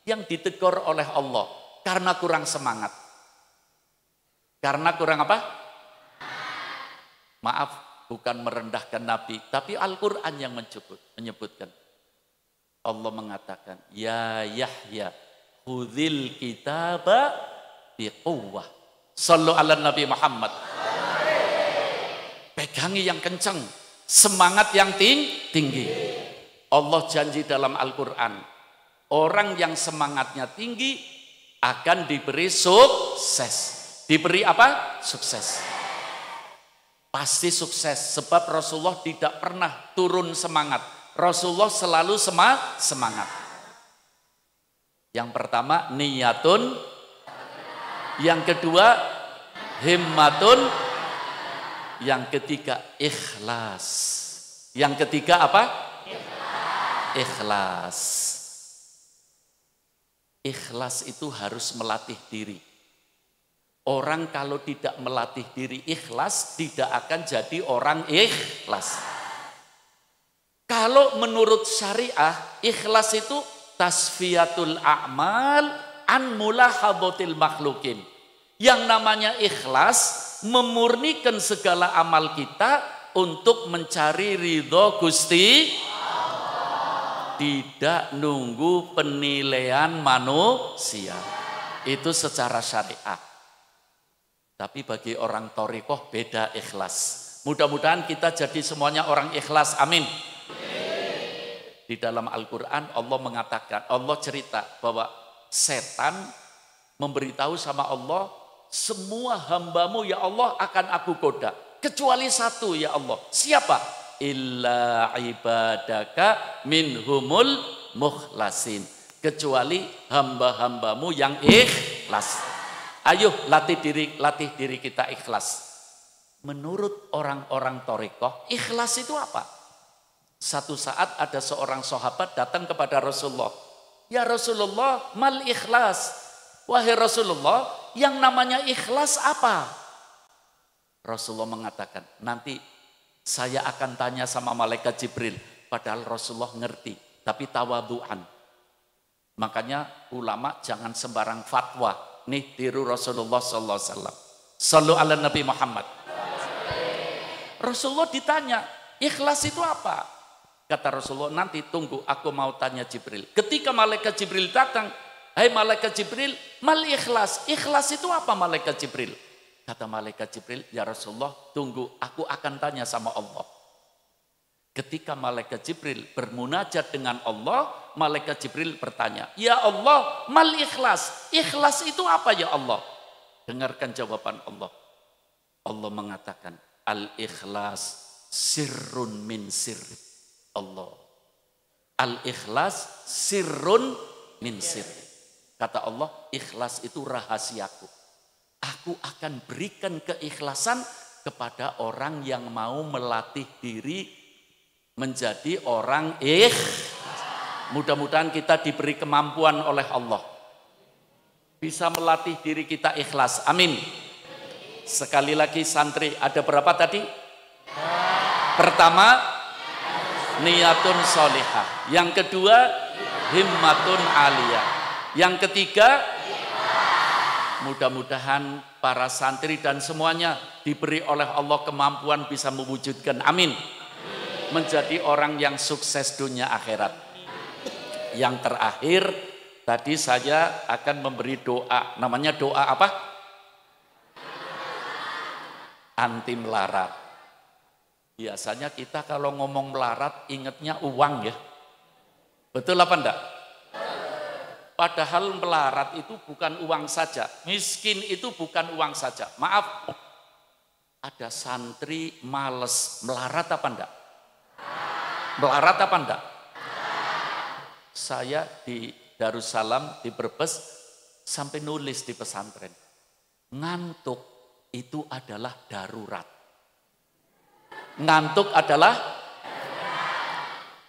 yang ditegur oleh Allah karena kurang semangat. Karena kurang apa? Maaf, bukan merendahkan nabi, tapi Al-Quran yang menyebutkan. Allah mengatakan, ya Yahya, khudhil kitaba biquwwah. Sallu ala Nabi Muhammad. Pegangi yang kencang, semangat yang tinggi. Allah janji dalam Al-Quran, orang yang semangatnya tinggi akan diberi sukses. Diberi apa? Sukses. Pasti sukses, sebab Rasulullah tidak pernah turun semangat. Rasulullah selalu semangat. Yang pertama niyatun, yang kedua himmatun, yang ketiga ikhlas. Yang ketiga apa? Ikhlas. Ikhlas itu harus melatih diri. Orang kalau tidak melatih diri ikhlas, tidak akan jadi orang ikhlas. Kalau menurut syariah, ikhlas itu tasfiyatul a'mal an mulahadhatil makhlukin. Yang namanya ikhlas, memurnikan segala amal kita untuk mencari ridho Gusti Allah. Tidak nunggu penilaian manusia. Itu secara syariah. Tapi bagi orang thariqah beda ikhlas. Mudah-mudahan kita jadi semuanya orang ikhlas. Amin. Di dalam Al-Quran Allah mengatakan, Allah cerita bahwa setan memberitahu sama Allah, semua hambamu ya Allah akan aku goda. Kecuali satu ya Allah. Siapa? Illa ibadaka minhumul mukhlasin. Kecuali hamba-hambamu yang ikhlas. Ayo latih diri kita ikhlas. Menurut orang-orang thariqah, ikhlas itu apa? Satu saat ada seorang sahabat datang kepada Rasulullah. Ya Rasulullah, mal ikhlas. Wahai Rasulullah, yang namanya ikhlas apa? Rasulullah mengatakan, nanti saya akan tanya sama malaikat Jibril. Padahal Rasulullah ngerti, tapi tawadhu'an. Makanya ulama jangan sembarang fatwa. Nih tiru Rasulullah sallallahu alaihi wasallam. Sallu ala Nabi Muhammad. Rasulullah ditanya, ikhlas itu apa? Kata Rasulullah, nanti tunggu aku mau tanya Jibril. Ketika malaikat Jibril datang, hai malaikat Jibril, mal ikhlas. Ikhlas itu apa malaikat Jibril? Kata malaikat Jibril, ya Rasulullah, tunggu aku akan tanya sama Allah. Ketika malaikat Jibril bermunajat dengan Allah, malaikat Jibril bertanya, ya Allah, mal ikhlas. Ikhlas itu apa ya Allah? Dengarkan jawaban Allah. Allah mengatakan, al-ikhlas sirrun min sirri Allah. Al-ikhlas sirrun min sirri. Kata Allah, ikhlas itu rahasiaku. Aku akan berikan keikhlasan kepada orang yang mau melatih diri menjadi orang Mudah-mudahan kita diberi kemampuan oleh Allah. Bisa melatih diri kita ikhlas. Amin. Sekali lagi santri, ada berapa tadi? Pertama, niyatun sholihah. Yang kedua, himmatun aliyah. Yang ketiga, Mudah-mudahan para santri dan semuanya diberi oleh Allah kemampuan bisa mewujudkan, amin, menjadi orang yang sukses dunia akhirat. Yang terakhir, tadi saya akan memberi doa, namanya doa apa? Anti melarat. Biasanya kita kalau ngomong melarat ingatnya uang ya. Betul apa enggak? Padahal melarat itu bukan uang saja, miskin itu bukan uang saja. Maaf, ada santri males, melarat apa enggak? Melarat apa enggak? Saya di Darussalam, di Brebes, sampai nulis di pesantren. Ngantuk itu adalah darurat. Ngantuk adalah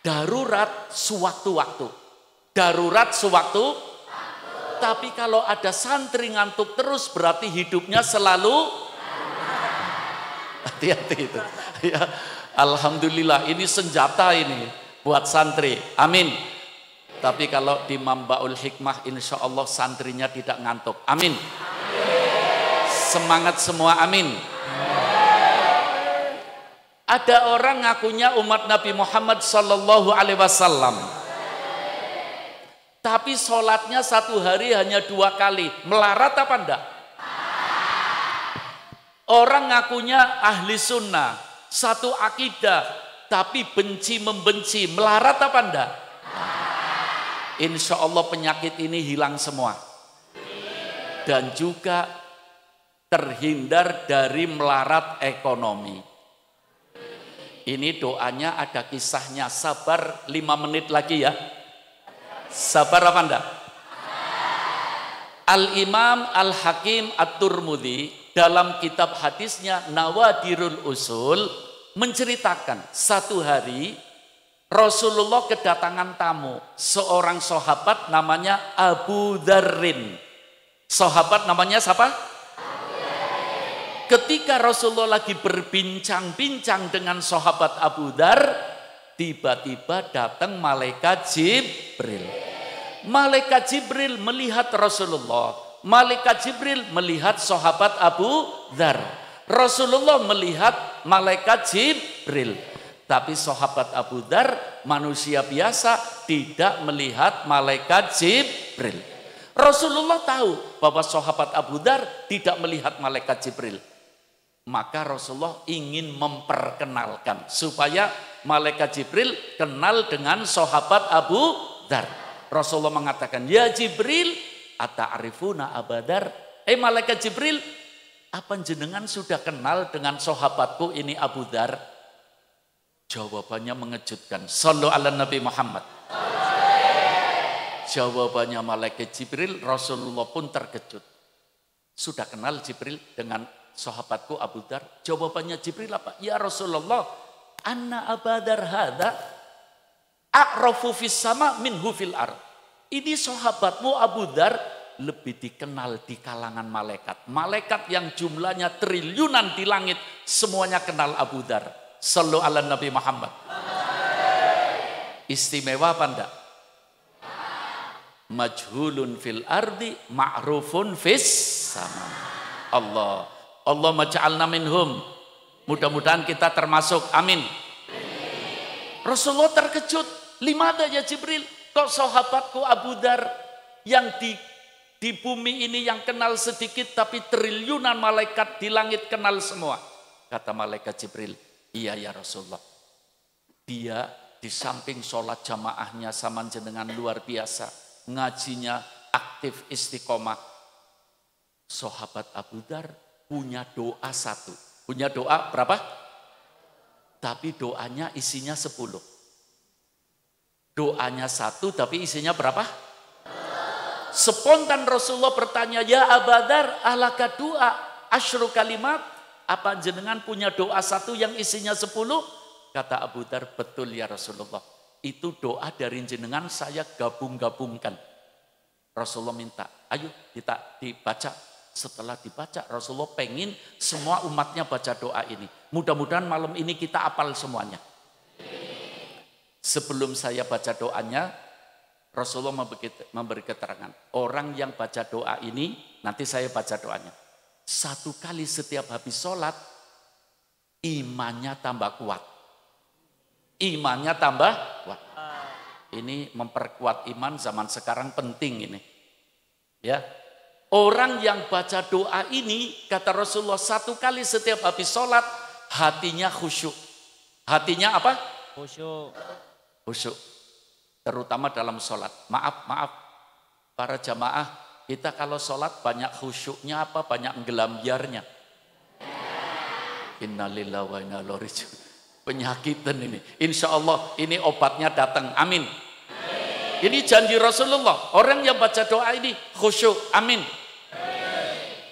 darurat sewaktu-waktu. Darurat sewaktu, tapi kalau ada santri ngantuk terus berarti hidupnya selalu hati-hati itu. Ya, alhamdulillah ini senjata ini buat santri. Amin. Tapi kalau di Mambaul Hikmah insya Allah santrinya tidak ngantuk. Amin. Semangat semua, amin. Ada orang ngakunya umat Nabi Muhammad sallallahu alaihi wasallam. Tapi sholatnya satu hari hanya 2 kali. Melarat apa enggak? Orang ngakunya ahli sunnah, satu akidah, tapi benci membenci. Melarat apa enggak? Insya Allah penyakit ini hilang semua. Dan juga terhindar dari melarat ekonomi. Ini doanya ada kisahnya. Sabar 5 menit lagi ya. Sabar apa enggak? Al-Imam Al-Hakim At-Turmudi dalam kitab hadisnya Nawadirul Usul menceritakan satu hari Rasulullah kedatangan tamu, seorang sahabat namanya Abu Dzarrin. Sahabat namanya siapa? Ketika Rasulullah lagi berbincang-bincang dengan sahabat Abu Dzar, tiba-tiba datang malaikat Jibril. Malaikat Jibril melihat Rasulullah. Malaikat Jibril melihat sahabat Abu Dzar. Rasulullah melihat malaikat Jibril. Tapi sahabat Abu Dzar manusia biasa tidak melihat malaikat Jibril. Rasulullah tahu bahwa sahabat Abu Dzar tidak melihat malaikat Jibril. Maka Rasulullah ingin memperkenalkan supaya malaikat Jibril kenal dengan sahabat Abu Dzar. Rasulullah mengatakan, "Ya Jibril, ata'rifuna Abu Dzar?" Malaikat Jibril, apa jenengan sudah kenal dengan sahabatku ini Abu Dzar? Jawabannya mengejutkan. Shallu ala Nabi Muhammad. Jawabannya malaikat Jibril, Rasulullah pun terkejut. Sudah kenal Jibril dengan sahabatku Abu Dzar? Jawabannya Jibril apa? Ya Rasulullah, anna Abu Dzar hadza a'rafu fis sama minhu fil ard. Ini sahabatmu Abu Dzar lebih dikenal di kalangan malaikat. Malaikat yang jumlahnya triliunan di langit semuanya kenal Abu Dzar. Shallu ala Nabi Muhammad. Istimewa apa enggak? Majhulun fil ardi ma'rufun fis sama. Allah maj'alna minhum. Mudah-mudahan kita termasuk. Amin. Rasulullah terkejut. Limada ya Jibril? Kok sahabatku Abu Dzar yang di bumi ini yang kenal sedikit tapi triliunan malaikat di langit kenal semua. Kata malaikat Jibril, iya ya Rasulullah. Dia di samping sholat jamaahnya sama jenengan luar biasa. Ngajinya aktif istiqomah. Sahabat Abu Dzar punya doa 1. Punya doa berapa? Tapi doanya isinya 10. Doanya 1 tapi isinya berapa? Spontan Rasulullah bertanya, ya Abu Dzar, alaka doa asyru kalimat? Apa jenengan punya doa 1 yang isinya 10? Kata Abu Dzar, betul ya Rasulullah. Itu doa dari jenengan saya gabung-gabungkan. Rasulullah minta, ayo kita dibaca. Setelah dibaca, Rasulullah pengen semua umatnya baca doa ini. Mudah-mudahan malam ini kita hafal semuanya. Sebelum saya baca doanya, Rasulullah memberi keterangan, orang yang baca doa ini, nanti saya baca doanya. 1 kali setiap habis sholat, imannya tambah kuat. Imannya tambah kuat. Ini memperkuat iman zaman sekarang penting ini. Ya, orang yang baca doa ini, kata Rasulullah, 1 kali setiap habis sholat, hatinya khusyuk. Hatinya apa? Khusyuk. Khusyuk. Terutama dalam sholat. Maaf, para jamaah, kita kalau sholat banyak khusyuknya apa? Banyak gelambiarnya. Innalillahi wa inna ilaihi raji'un. Penyakitan ini. Insya Allah ini obatnya datang. Amin. Ini janji Rasulullah. Orang yang baca doa ini khusyuk. Amin.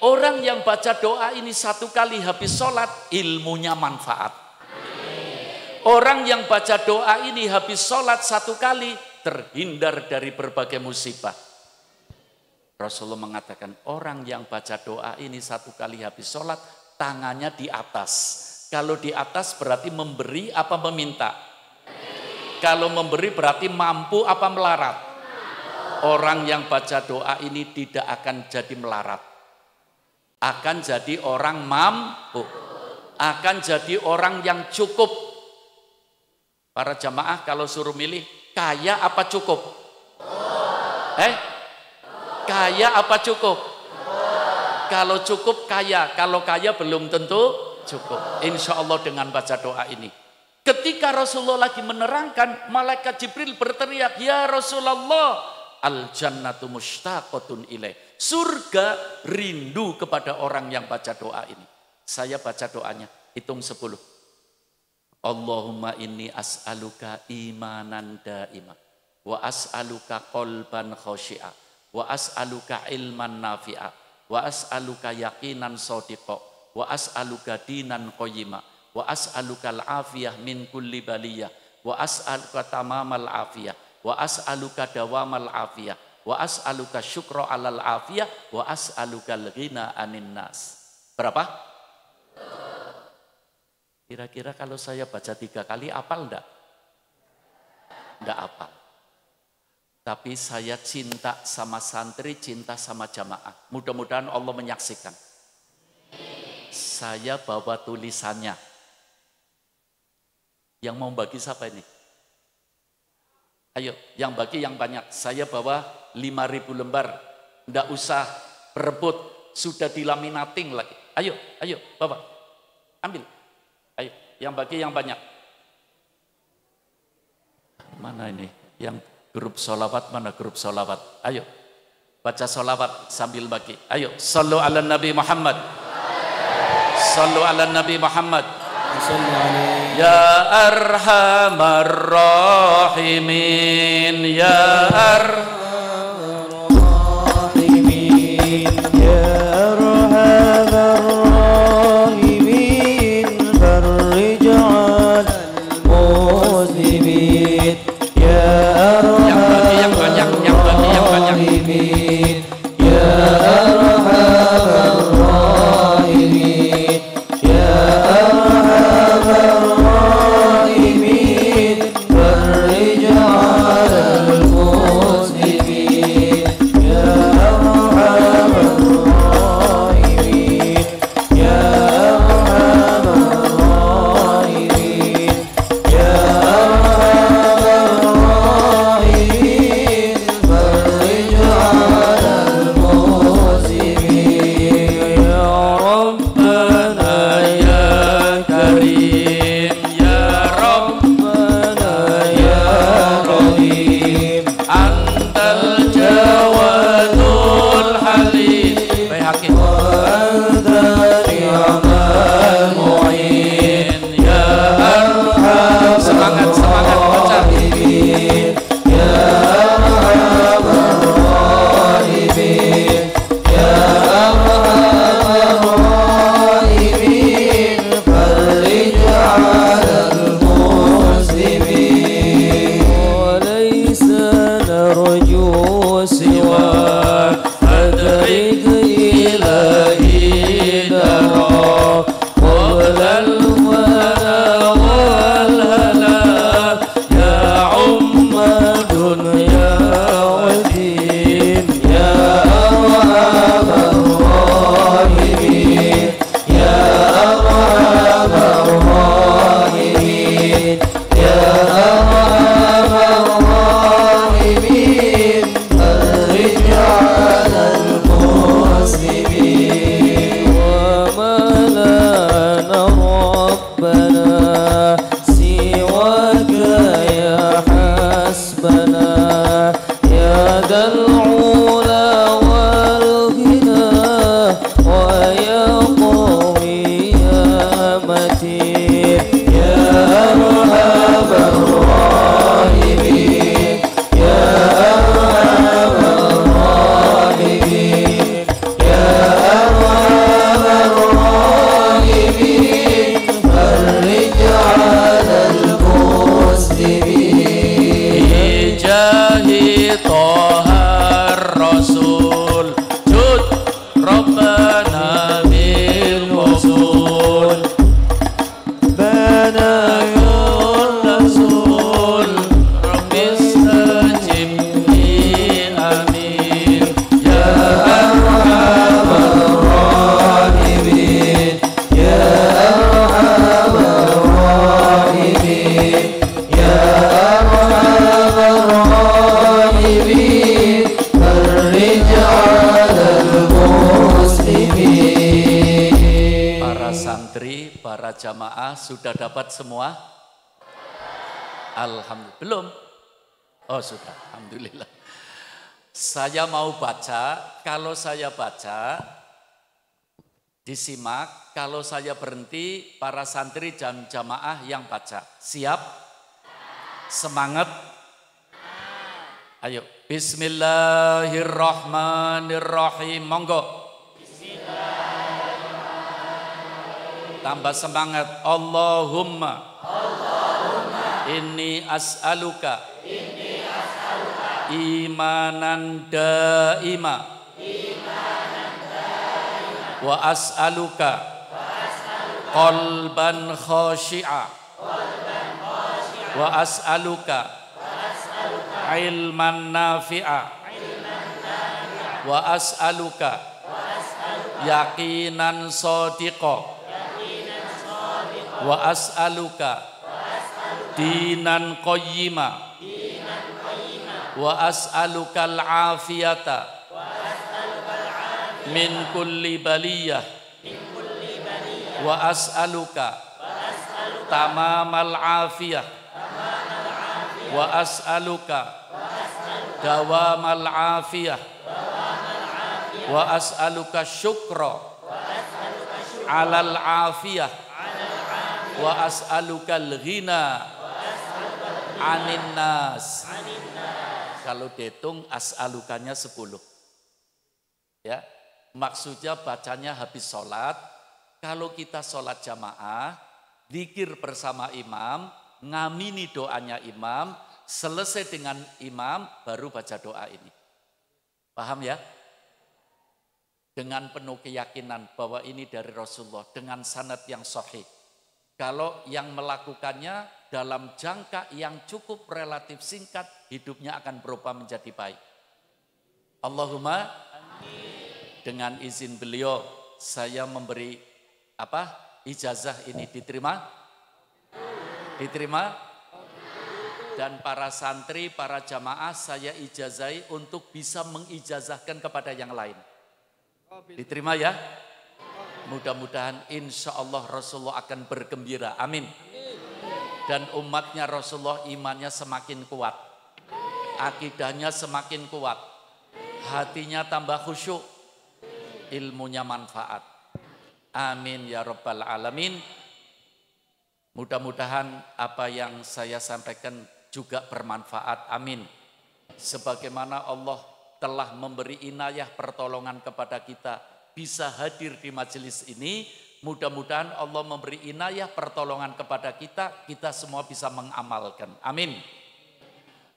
Orang yang baca doa ini 1 kali habis sholat, ilmunya manfaat. Orang yang baca doa ini habis sholat 1 kali, terhindar dari berbagai musibah. Rasulullah mengatakan, orang yang baca doa ini 1 kali habis sholat, tangannya di atas. Kalau di atas berarti memberi apa meminta? Kalau memberi berarti mampu apa melarat? Orang yang baca doa ini tidak akan jadi melarat. Akan jadi orang mampu. Akan jadi orang yang cukup. Para jamaah kalau suruh milih, kaya apa cukup? Kaya apa cukup? Kalau cukup kaya, kalau kaya belum tentu cukup. Insya Allah dengan baca doa ini. Ketika Rasulullah lagi menerangkan, malaikat Jibril berteriak, ya Rasulullah, al jannatu mushtaqatun ilaih. Surga rindu kepada orang yang baca doa ini. Saya baca doanya, hitung 10. Allahumma inni as'aluka imanan da'ima wa as'aluka qalban khashi'a wa as'aluka ilman nafi'a wa as'aluka yaqinan shadiqa wa as'aluka dinan qayyima wa as'aluka al-afiyah min kulli baliyah wa as'aluka tamamal afiyah wa as'aluka dawamal afiyah wa as'aluka syukra alal afiyah wa as'aluka al-ghina anin nas. Berapa? Kira-kira kalau saya baca 3 kali, hafal enggak? Enggak hafal. Tapi saya cinta sama santri, cinta sama jamaah. Mudah-mudahan Allah menyaksikan. Saya bawa tulisannya. Yang mau bagi siapa ini? Ayo, yang bagi yang banyak. Saya bawa 5.000 lembar. Enggak usah berebut, sudah dilaminating lagi. Ayo, bawa. Ambil. Ayo, yang bagi yang banyak. Mana ini? Yang grup sholawat, mana grup sholawat? Ayo, baca sholawat sambil bagi. Ayo, sallu ala Nabi Muhammad. Sallu ala Nabi Muhammad. Ya arhamar rahimin. Ya arhamar rahimin. Ya Ya Tohar Rasul Jud Rabbana bil Rasul Banayur Rasul Rabbis tajibni amin Ya Arhamar Rahimin Ya Arhamar Rahimin Ya Arhamar Rahimin Farij 'alal muslimin. Para santri, para jamaah sudah dapat semua? Alhamdulillah. Belum? Oh sudah, alhamdulillah. Saya mau baca, kalau saya baca disimak, kalau saya berhenti para santri dan jamaah yang baca. Siap? Semangat? Ayo, bismillahirrahmanirrahim. Monggo. Tambah semangat. Allahumma inni as'aluka imanan daima wa as'aluka qalban khashi'a wa as'aluka ilman nafi'a wa as'aluka yaqinan shadiqa wa as'aluka dinan qayyima wa as'aluka al-afiyata min kulli baliyah wa as'aluka tamamal afiyah wa as'aluka dawamal afiyah wa as'aluka syukra alal afiyah wa as'aluka al-ghina anin nas. Kalau dihitung as'alukanya 10. Ya, maksudnya bacanya habis sholat. Kalau kita sholat jamaah, zikir bersama imam, ngamini doanya imam, selesai dengan imam, baru baca doa ini. Paham ya? Dengan penuh keyakinan bahwa ini dari Rasulullah, dengan sanad yang sahih. Kalau yang melakukannya dalam jangka yang cukup relatif singkat, hidupnya akan berubah menjadi baik. Allahumma dengan izin beliau, saya memberi ijazah ini diterima? Diterima? Dan para santri, para jamaah saya ijazahi untuk bisa mengijazahkan kepada yang lain. Diterima ya? Mudah-mudahan insya Allah Rasulullah akan bergembira. Amin. Dan umatnya Rasulullah imannya semakin kuat. Akidahnya semakin kuat. Hatinya tambah khusyuk. Ilmunya manfaat. Amin ya rabbal alamin. Mudah-mudahan apa yang saya sampaikan juga bermanfaat. Amin. Sebagaimana Allah telah memberi inayah pertolongan kepada kita bisa hadir di majelis ini, mudah-mudahan Allah memberi inayah pertolongan kepada kita, kita semua bisa mengamalkan. Amin.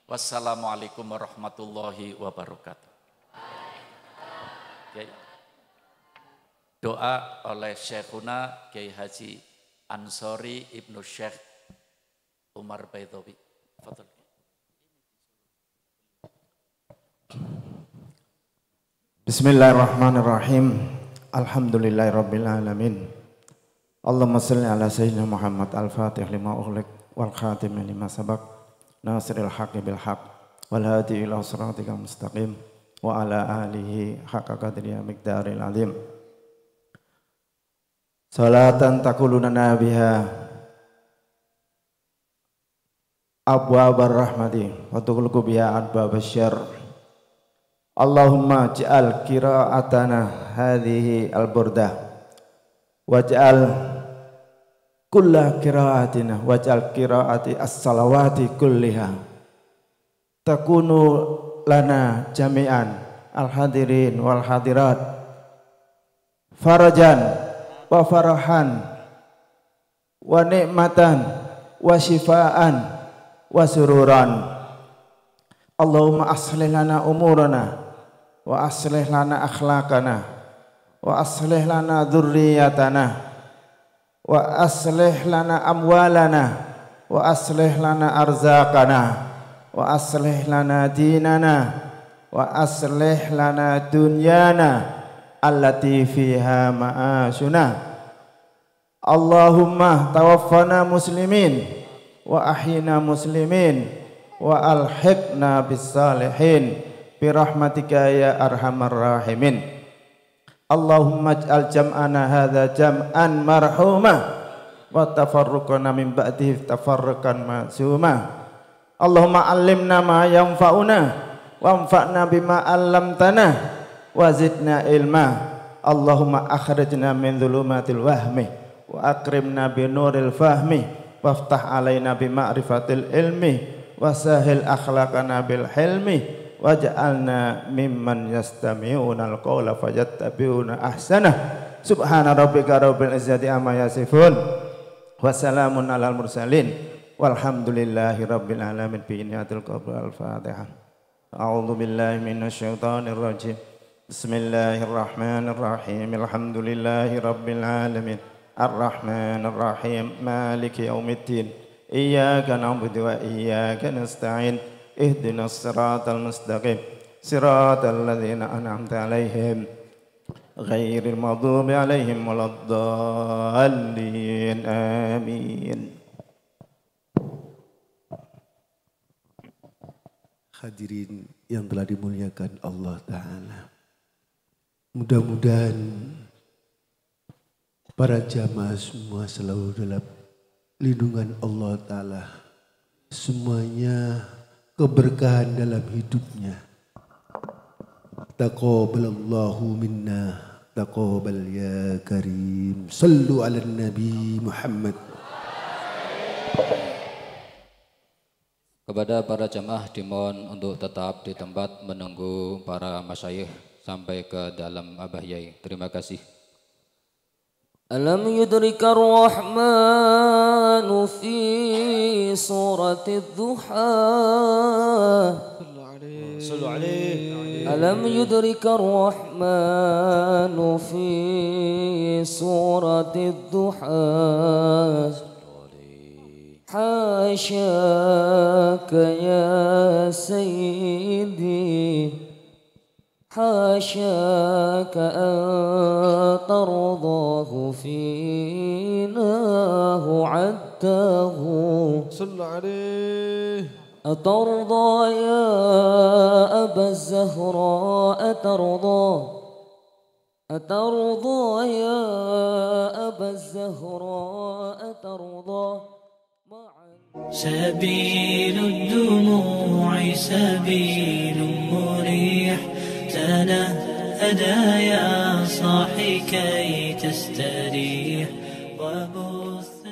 Wassalamualaikum warahmatullahi wabarakatuh. Doa oleh Syekhuna Kiai Haji Ansori Ibnu Syekh Umar Baidawi. Fadhil. Bismillahirrahmanirrahim. Alhamdulillahirabbil alamin. Allahumma shalli ala sayyidina Muhammad al-Fatih lima ughliq wal khatim lima sabaq nasiril haqqi bil haqq wal hadi ila siratikal mustaqim wa ala alihi haqqa qadrihi miqdaril azim. Salatan takuluna biha abwabar rahmati wa tughliqu biha adbabasy syarr. Allahumma ja'al qira'atana hadhihi al-burdah waj'al kulla qira'atina waj'al qira'ati as-salawati kulliha takunu lana jami'an al-hadirin wal hadirat farajan wa farahan wa ni'matan wa shifaan wa sururan. Allahumma aslih lana umurana wa aslih lana akhlaqana wa aslih lana dzurriyyatana wa aslih lana amwalana wa aslih lana arzaqana wa aslih lana dinana wa aslih lana dunyana allati fiha ma'ashuna. Allahumma tawaffana muslimin wa ahyina muslimin wa alhiqna bis salihin bi rahmatika ya arhamar rahimin. Allahumma ij'al jam'ana hadza jam'an marhuma wa tafarruqana min ba'dihi tafarruqan ma'suma. Allahumma 'allimna ma yanfa'una wanfa'na bima 'allamtana wa zidna ilma. Allahumma akhrijna min dhulumatil wahmi wa akrimna bi nuril fahmi waftah alaina bi ma'rifatil ilmi wa sahil akhlaqana bil hilmi waj'alna mimman yastami'una al-qawla fayattabi'una ahsana. Subhana rabbika rabbil izzati amma yasifun wa salamun alal mursalin walhamdulillahi rabbil alamin. Bi niyatil qabul al-fatihah. A'udzu billahi minasy syaithanir rajim. Bismillahirrahmanirrahim. Alhamdulillahi rabbil alamin. Ar-Rahmanir Rahim. Maliki yaumiddin. Iyyaka na'budu wa iyyaka nasta'in. Ihdinas siratal mustaqim. Siratal ladzina an'amta 'alaihim ghairil maghdubi 'alaihim waladdallin. Amin. Hadirin yang telah dimuliakan Allah Ta'ala, mudah-mudahan para jamaah semua selalu dalam lindungan Allah Ta'ala. Semuanya keberkahan dalam hidupnya. Taqabbalallahu minna, taqabbal ya karim. Sallu ala Nabi Muhammad. Kepada para jamaah dimohon untuk tetap di tempat menunggu para masyayikh sampai ke dalam Abah Yai. Terima kasih. ألم يدرك الرحمن في سورة الضحى صلوا عليه. ألم يدرك الرحمن في سورة الضحى حاشاك يا سيدي حاشاك أن ترضاه فينا عداه. صلوا عليه. أترضى يا أبا الزهراء أترضى يا أبا الزهراء أترضى. سبيل الدموع سبيل مريح تنهدى يا صاحي كي تستريح وبث